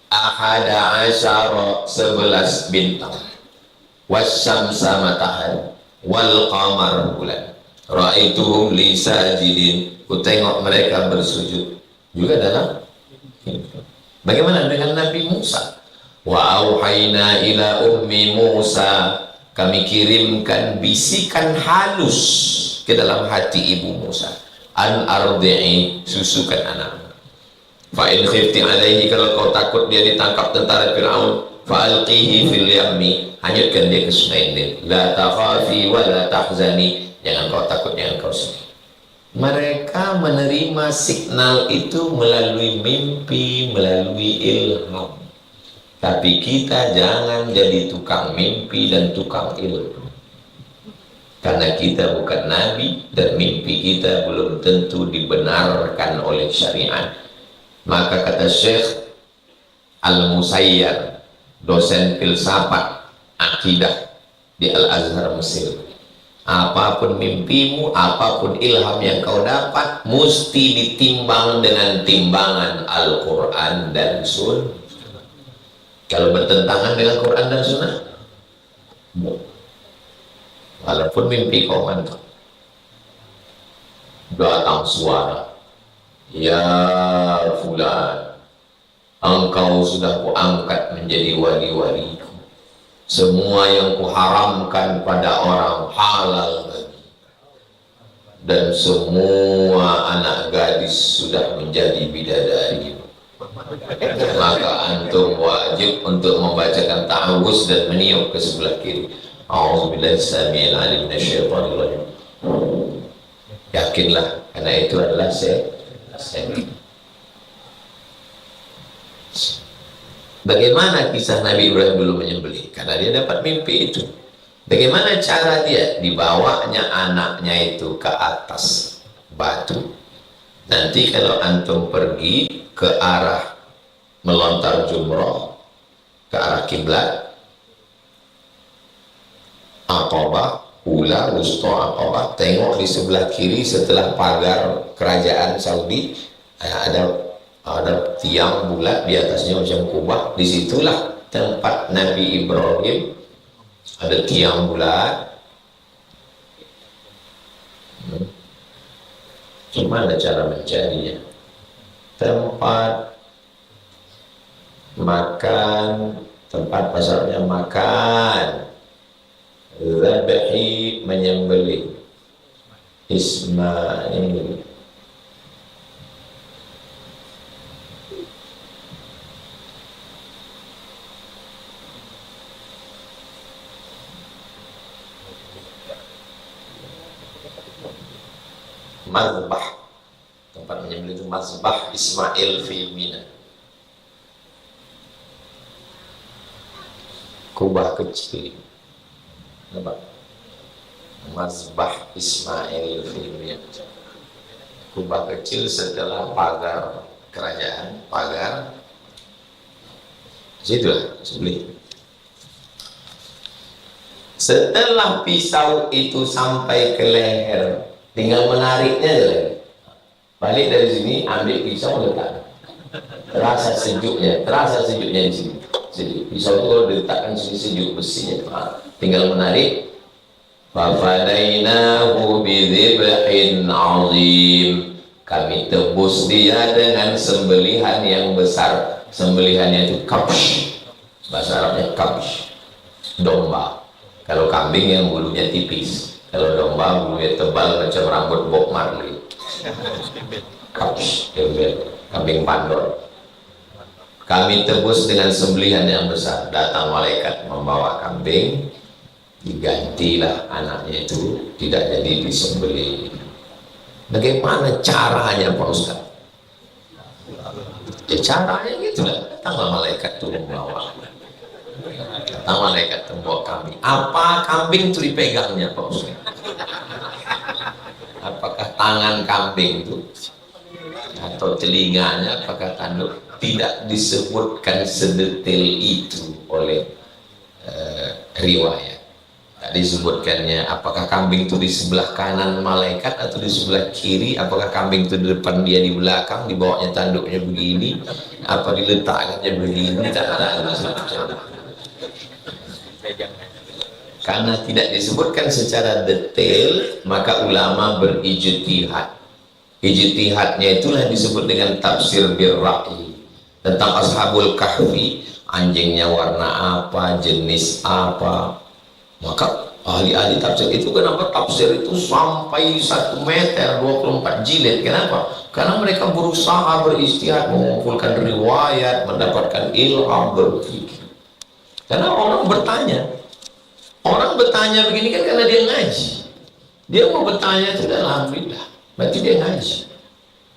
ahada asyara 11 bintang, wasyamsa matahari, wal qamar bulan, ra'aituhum li sajidin. Ku tengok mereka bersujud juga dalam mimpi. Bagaimana dengan Nabi Musa? Wa auhayna ila ummi Musa, kami kirimkan bisikan halus ke dalam hati ibu Musa, an ardi'i, susukan anak. Fa in khifti alaihi, kalau kau takut dia ditangkap tentara Fir'aun, fa alqihi fil yammi, hanyutkan dia ke sungai Nil. La takhafi wa la tahzani, jangan kau takut, jangan kau sedih. Mereka menerima signal itu melalui mimpi, melalui ilham. Tapi kita jangan jadi tukang mimpi dan tukang ilham, karena kita bukan nabi dan mimpi kita belum tentu dibenarkan oleh syariat. Maka kata Syekh Al-Musayyar, dosen filsafat akidah di Al-Azhar Mesir, apapun mimpimu, apapun ilham yang kau dapat, mesti ditimbang dengan timbangan Al-Quran dan Sunnah. Kalau bertentangan dengan Quran dan Sunnah, walaupun mimpi kau mantap, datang suara, ya fulan, engkau sudah kuangkat menjadi wali-waliku. Semua yang kuharamkan pada orang halal bagi, dan semua anak gadis sudah menjadi bidadari. Maka antum wajib untuk membacakan ta'awuz dan meniup ke sebelah kiri. A'udzubillahi samil alim minasyaitonir rajim. Yakinlah, karena itu adalah saya. Bagaimana kisah Nabi Ibrahim dulu menyembelih? Karena dia dapat mimpi itu. Bagaimana cara dia? Dibawanya anaknya itu ke atas batu. Nanti kalau antum pergi ke arah melontar jumroh, ke arah kiblat, Aqabah, Ula, Wusta, Aqabah, tengok di sebelah kiri setelah pagar kerajaan Saudi, ada tiang bulat di atasnya macam kubah. Disitulah tempat Nabi Ibrahim, ada tiang bulat. Gimana cara mencarinya? Tempat makan, tempat pasarnya makan, zabahi, menyembelih, Ismail. Mazbah, tempat menyembelih itu Mazbah Ismail fi Mina. Kubah kecil, nampak? Mazbah Ismail fi Mina. Kubah kecil setelah pagar kerajaan, pagar situlah sembelih. Setelah pisau itu sampai ke leher, tinggal menariknya aja. Balik dari sini, ambil pisau, letak. Terasa sejuknya di sini. Jadi pisau itu kalau diletakkan sini sejuk besinya. Tinggal menarik. Fafadainahu bidzibhin azim. Kami tebus dia dengan sembelihan yang besar. Sembelihannya itu kabsh. Bahasa Arabnya kabsh. Domba. Kalau kambing yang bulunya tipis. Kalau domba bulunya tebal macam rambut Bob Marley. Kabsh, kambing pandor. Kami tebus dengan sembelihan yang besar. Datang malaikat membawa kambing, digantilah anaknya itu tidak jadi disembelih. Bagaimana caranya Pak Ustaz? Ya caranya gitu lah, datanglah malaikat turun bawa. Datang malaikat membawa kambing. Apa kambing itu dipegangnya Pak Ustaz? Apakah tangan kambing itu atau telinganya, apakah tanduk? Tidak disebutkan sedetail itu oleh riwayat. Tak disebutkannya apakah kambing itu di sebelah kanan malaikat atau di sebelah kiri, apakah kambing itu di depan dia, di belakang, dibawanya tanduknya begini, apa diletakkannya begini, tak ada. Karena tidak disebutkan secara detail, maka ulama berijtihad. Ijtihadnya itulah disebut dengan tafsir birra'i. Tentang ashabul kahfi, anjingnya warna apa, jenis apa, maka ahli-ahli tafsir itu kenapa tafsir itu sampai 1 meter 24 jilid? Kenapa? Karena mereka berusaha beristihad, mengumpulkan riwayat, mendapatkan ilham, berpikir. Karena orang bertanya begini kan karena dia ngaji. Dia mau bertanya itu dan alhamdulillah, berarti dia ngaji.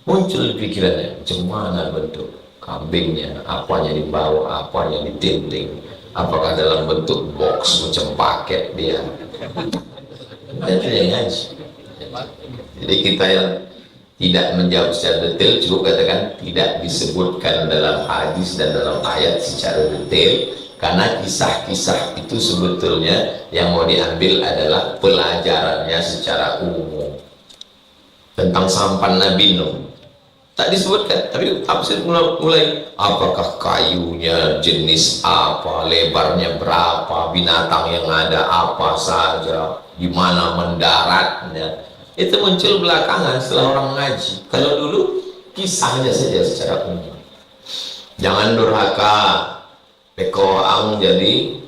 Muncul pikirannya, macam mana bentuk kambingnya, apanya dibawa, apanya ditinting, apakah dalam bentuk box macam paket dia. Dan dia ngaji. Jadi kita yang tidak menjawab secara detail cukup katakan tidak disebutkan dalam hadis dan dalam ayat secara detail, karena kisah-kisah itu sebetulnya yang mau diambil adalah pelajarannya secara umum. Tentang sampan Nabi Nuh tak disebutkan, tapi tafsir mulai apakah kayunya jenis apa, lebarnya berapa, binatang yang ada apa saja, di mana mendaratnya. Itu muncul belakangan setelah orang ngaji. Kalau dulu kisahnya saja secara umum. Jangan durhaka, pekoang jadi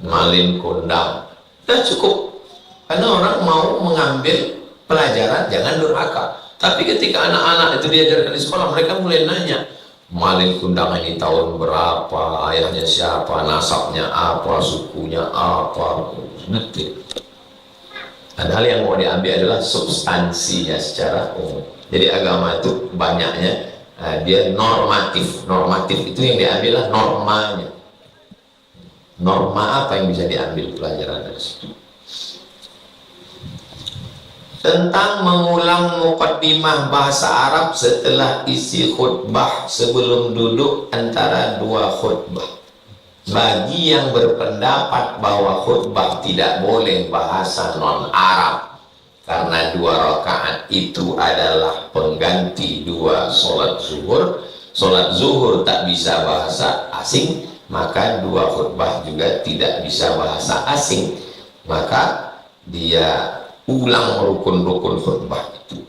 malin kondang. Sudah cukup, karena orang mau mengambil pelajaran jangan durhaka. Tapi ketika anak-anak itu diajarkan di sekolah, mereka mulai nanya, malin kundang ini tahun berapa, ayahnya siapa, nasabnya apa, sukunya apa, detail. Padahal yang mau diambil adalah substansinya secara umum. Jadi agama itu banyaknya dia normatif. Normatif itu yang diambil lah normanya. Norma apa yang bisa diambil pelajaran dari situ? Tentang mengulang muqaddimah bahasa Arab setelah isi khutbah sebelum duduk antara 2 khutbah. Bagi yang berpendapat bahwa khutbah tidak boleh bahasa non-Arab karena 2 rakaat itu adalah pengganti 2 sholat zuhur. Sholat zuhur tak bisa bahasa asing, maka 2 khutbah juga tidak bisa bahasa asing. Maka dia ulang rukun-rukun khutbah itu.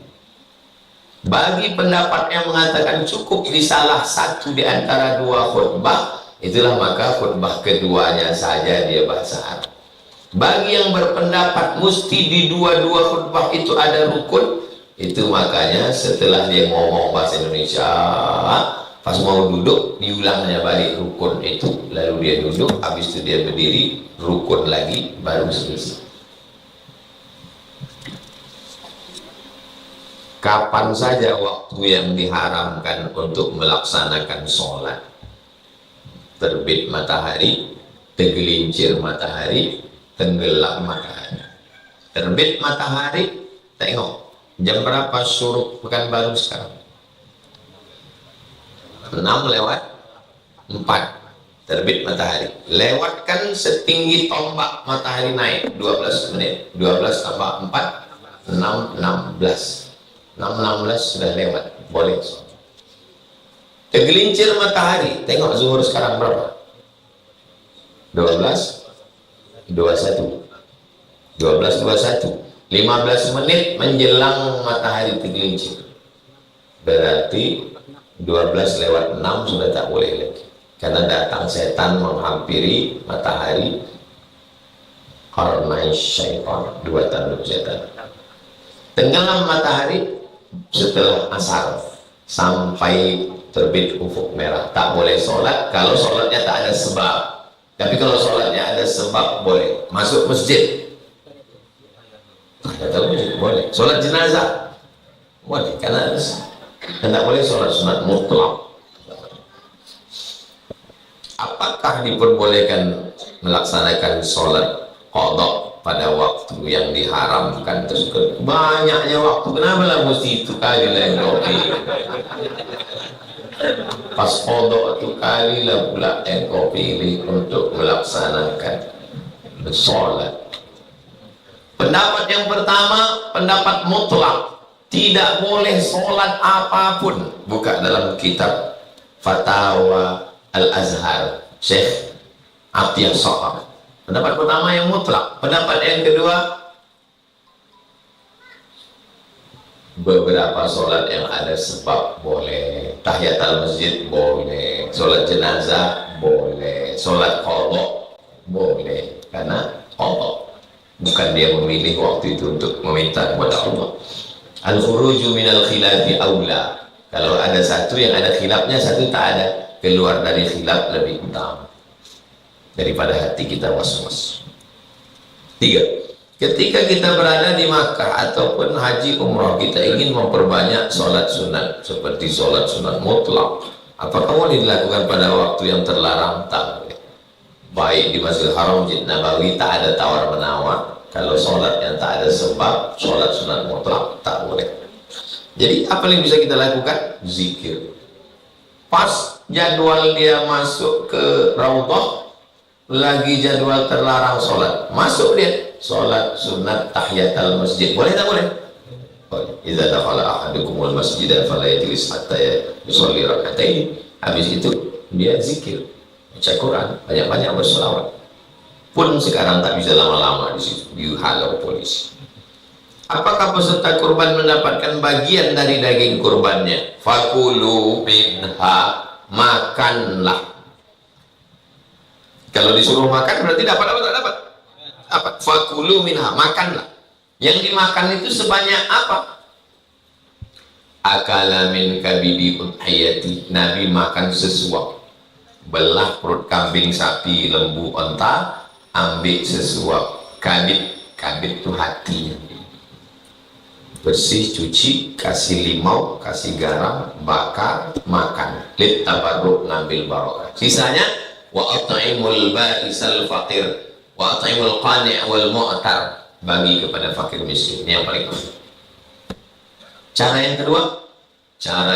Bagi pendapat yang mengatakan cukup di salah satu di antara 2 khutbah, itulah maka khutbah keduanya saja dia bahasa Arab. Bagi yang berpendapat mesti di 2 khutbah itu ada rukun, itu makanya setelah dia ngomong bahasa Indonesia, pas mau duduk diulangnya balik rukun itu, lalu dia duduk, habis itu dia berdiri, rukun lagi, baru selesai. Kapan saja waktu yang diharamkan untuk melaksanakan sholat? Terbit matahari, tergelincir matahari, tenggelam matahari. Terbit matahari, tengok jam berapa syuruk Pekanbaru sekarang? 6:04 terbit matahari. Lewatkan setinggi tombak matahari naik 12 menit. 12 tambah 4 6:16. 6:16 sudah lewat, boleh. Tergelincir matahari, tengok zuhur sekarang berapa? 12:21. 15 menit menjelang matahari tergelincir. Berarti 12:06 sudah tak boleh lagi. Karena datang setan menghampiri matahari, qarnai syaitan, 2 tanduk setan. Tenggelam matahari setelah asar sampai terbit ufuk merah. Tak boleh sholat kalau sholatnya tak ada sebab. Tapi kalau sholatnya ada sebab boleh. Masuk masjid, kata masjid boleh. Sholat jenazah boleh, karena tidak boleh sholat sunat mutlak. Apakah diperbolehkan melaksanakan sholat qadha pada waktu yang diharamkan tersebut? Banyaknya waktu, kenapa lah mesti itu kali lah yang kopi? Pas qadha itu kali lah pula yang kau pilih untuk melaksanakan sholat. Pendapat yang pertama, pendapat mutlak, tidak boleh sholat apapun. Buka dalam kitab Fatawa Al-Azhar Syekh Atiyah Shahab. Pendapat pertama yang mutlak. Pendapat yang kedua, beberapa sholat yang ada sebab boleh. Tahiyatul masjid boleh, sholat jenazah boleh, sholat qadha boleh, karena qadha. Bukan dia memilih waktu itu untuk meminta kepada Allah. Al-khuruju minal khilafi aula. Kalau ada satu yang ada khilafnya, satu tak ada, keluar dari khilaf lebih utama daripada hati kita was-was. 3. Ketika kita berada di Makkah ataupun haji umrah, kita ingin memperbanyak sholat sunat seperti sholat sunat mutlak. Apakah boleh dilakukan pada waktu yang terlarang? Tak boleh. Baik di Masjidil Haram, Masjid Nabawi, tak ada tawar menawar. Kalau sholat yang tak ada sebab, sholat sunat mutlak tak boleh. Jadi apa yang bisa kita lakukan? Zikir. Pas jadwal dia masuk ke Raudhah, lagi jadwal terlarang sholat, masuk dia sholat sunat tahiyatul masjid, boleh tak boleh? Boleh. Idza dakhala ahadukumul masjid fala yajlis hatta yusalli rak'atain. Habis itu dia zikir, baca Quran, banyak-banyak berselawat. Pun sekarang tak bisa lama-lama di situ, dihalau polisi. Apakah peserta kurban mendapatkan bagian dari daging kurbannya? Fakulu minha, makanlah. Kalau disuruh makan berarti dapat apa? Tak dapat. Dapat. Fakulu minha, makanlah. Yang dimakan itu sebanyak apa? Akala min kabidi udhiyati. Nabi makan sesuap. Belah perut kambing, sapi, lembu, onta, ambil sesuap. Kabid itu hatinya. Bersih, cuci, kasih limau, kasih garam, bakar, makan. Lit tabarruk, ngambil barokah. Sisanya wa at'imul ba'isal faqir wa at'imul qani' wal mu'tar, bagi kepada fakir miskin. Ini yang paling penting. Cara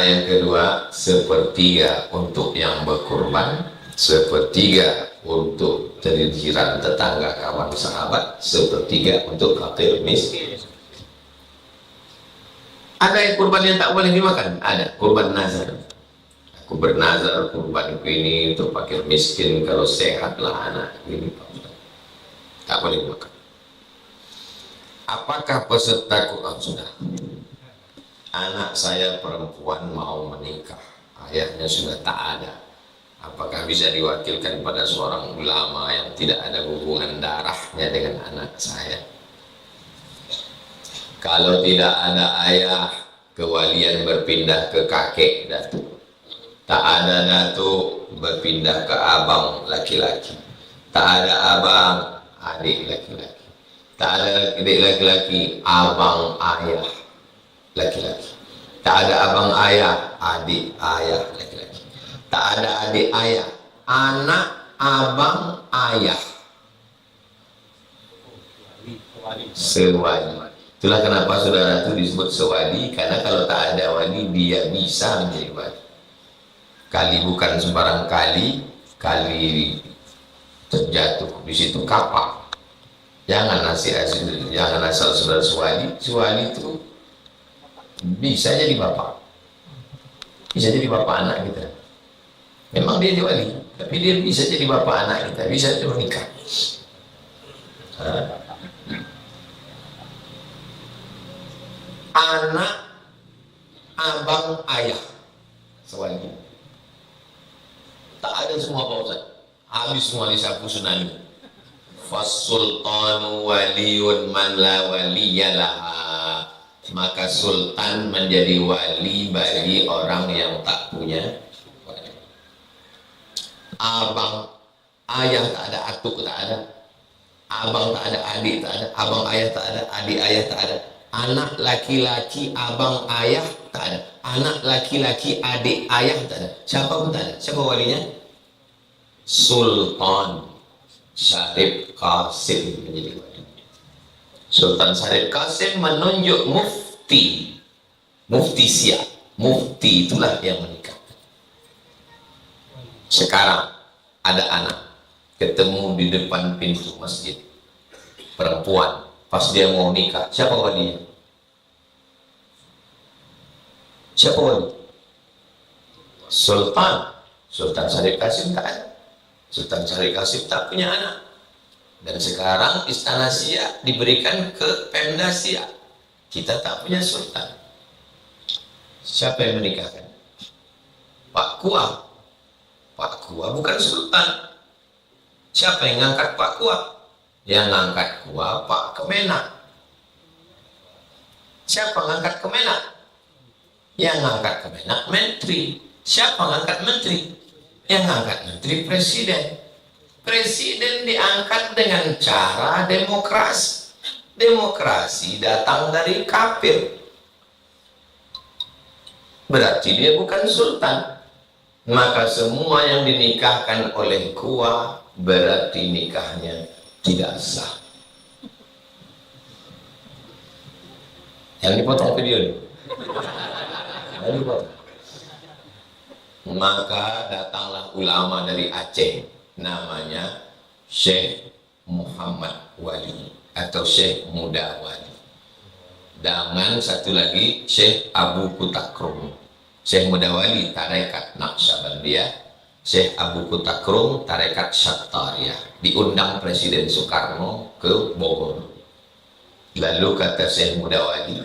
yang kedua, sepertiga untuk yang berkurban, sepertiga untuk jiran, tetangga, kawan, sahabat, sepertiga untuk fakir miskin. Ada yang kurban yang tak boleh dimakan? Ada, kurban nazar. Aku bernazar kurban ini untuk fakir miskin, kalau sehatlah anak ini, tak boleh dimakan. Apakah peserta Quran sudah? Anak saya perempuan mau menikah, ayahnya sudah tak ada. Apakah bisa diwakilkan pada seorang ulama yang tidak ada hubungan darahnya dengan anak saya? Kalau tidak ada ayah, kewalian berpindah ke kakek datuk. Tak ada datuk, berpindah ke abang laki-laki. Tak ada abang, adik laki-laki. Tak ada adik laki-laki, abang ayah laki-laki. Tak ada abang ayah, adik ayah laki-laki. Tak ada adik ayah, anak abang ayah. Sewali. Itulah kenapa saudara itu disebut sewali, karena kalau tak ada wali dia bisa menjadi wali. Kali bukan sembarang kali, kali terjatuh di situ kapak. Jangan asal saudara sewali. Sewali itu bisa jadi bapak, bisa jadi bapak anak kita. Memang dia wali, tapi dia bisa jadi bapak anak kita, bisa jadi menikah. Anak abang ayah sewali. Tak ada semua Pak Ustaz, habis semua disapu tsunami. Fasultanu waliyun man la waliyalaha. Maka sultan menjadi wali bagi orang yang tak punya wali. Abang ayah tak ada, atuk tak ada, abang tak ada, adik tak ada, abang ayah tak ada, adik ayah tak ada, anak laki-laki abang ayah tak ada, anak laki-laki adik ayah tak ada, siapa pun tak ada. Siapa walinya? Sultan Syarif Qasim menjadi wali. Sultan Syarif Qasim menunjuk mufti, mufti Siap, mufti itulah yang menikah. Sekarang ada anak ketemu di depan pintu masjid, perempuan, pas dia mau nikah, siapa walinya? Siapa wali? Sultan Syarif Qasim tak ada. Sultan Syarif Qasim tak punya anak. Dan sekarang Istana Siak diberikan ke Pemda Siak. Kita tak punya sultan. Siapa yang menikahkan? Pak Kuah. Pak Kuah bukan sultan. Siapa yang ngangkat Pak Kuah? Yang ngangkat Kuah Pak Kemenak. Siapa ngangkat Kemenak? Yang ngangkat Kemenak menteri. Siapa ngangkat menteri? Yang ngangkat menteri presiden. Presiden diangkat dengan cara demokrasi. Demokrasi datang dari kafir. Berarti dia bukan sultan. Maka semua yang dinikahkan oleh Kuah berarti nikahnya tidak sah. Yang dipotong video ini. Yang dipotong. Maka datanglah ulama dari Aceh, namanya Syekh Muhammad Wali atau Syekh Muda Wali. Dengan satu lagi Syekh Abu Kutakrum. Syekh Muda Wali tarekat Naqsyabandiyah, Syekh Abu Kutakrum tarekat Syattariyah. Diundang Presiden Soekarno ke Bogor. Lalu kata Syekh Muda Wali,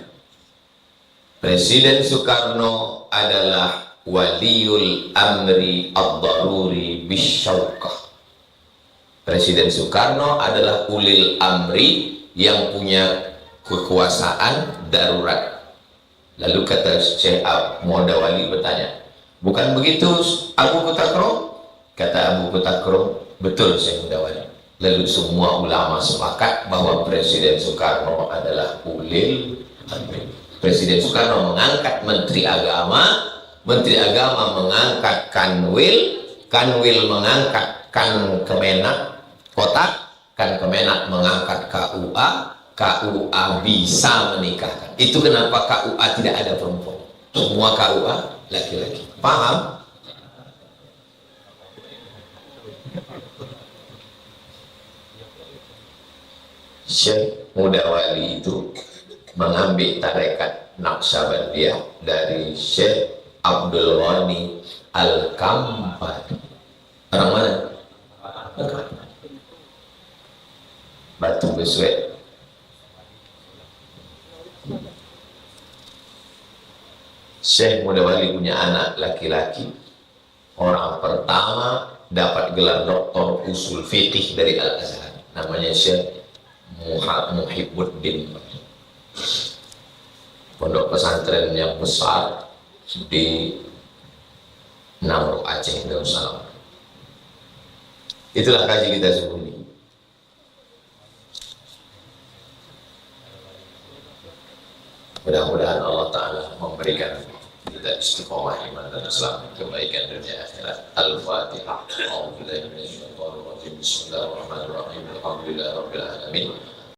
Presiden Soekarno adalah waliul amri ad-daruri bisyauqah. Presiden Soekarno adalah ulil amri yang punya kekuasaan darurat. Lalu kata Syekh Muda Wali bertanya, bukan begitu Abu Kutakrum? Kata Abu Kutakrum, betul Syekh Muda Wali. Lalu semua ulama sepakat bahwa Presiden Soekarno adalah ulil amri. Presiden Soekarno mengangkat Menteri Agama, Menteri Agama mengangkat Kanwil, Kanwil mengangkat Kan Kemenak Kotak, Kan Kemenak mengangkat KUA, KUA bisa menikahkan. Itu kenapa KUA tidak ada perempuan. Semua KUA laki-laki. Paham? Syekh Muda Wali itu mengambil tarekat Naqsyabandiyah dari Syekh Abdul Ghani Al-Kampari. Orang mana? Batu Beswet. Syekh Muda Wali punya anak laki-laki. Orang pertama dapat gelar doktor usul fikih dari Al-Azhar. Namanya Syekh Muhibbuddin. Pondok pesantren yang besar di Namru Aceh Darussalam. Itulah kaji kita subuh ini. Mudah-mudahan Allah Ta'ala memberikan kita istiqomah iman dan Islam, kebaikan dunia akhirat. Al-Fatihah. Bismillahirrahmanirrahim. Alhamdulillahirabbil alamin.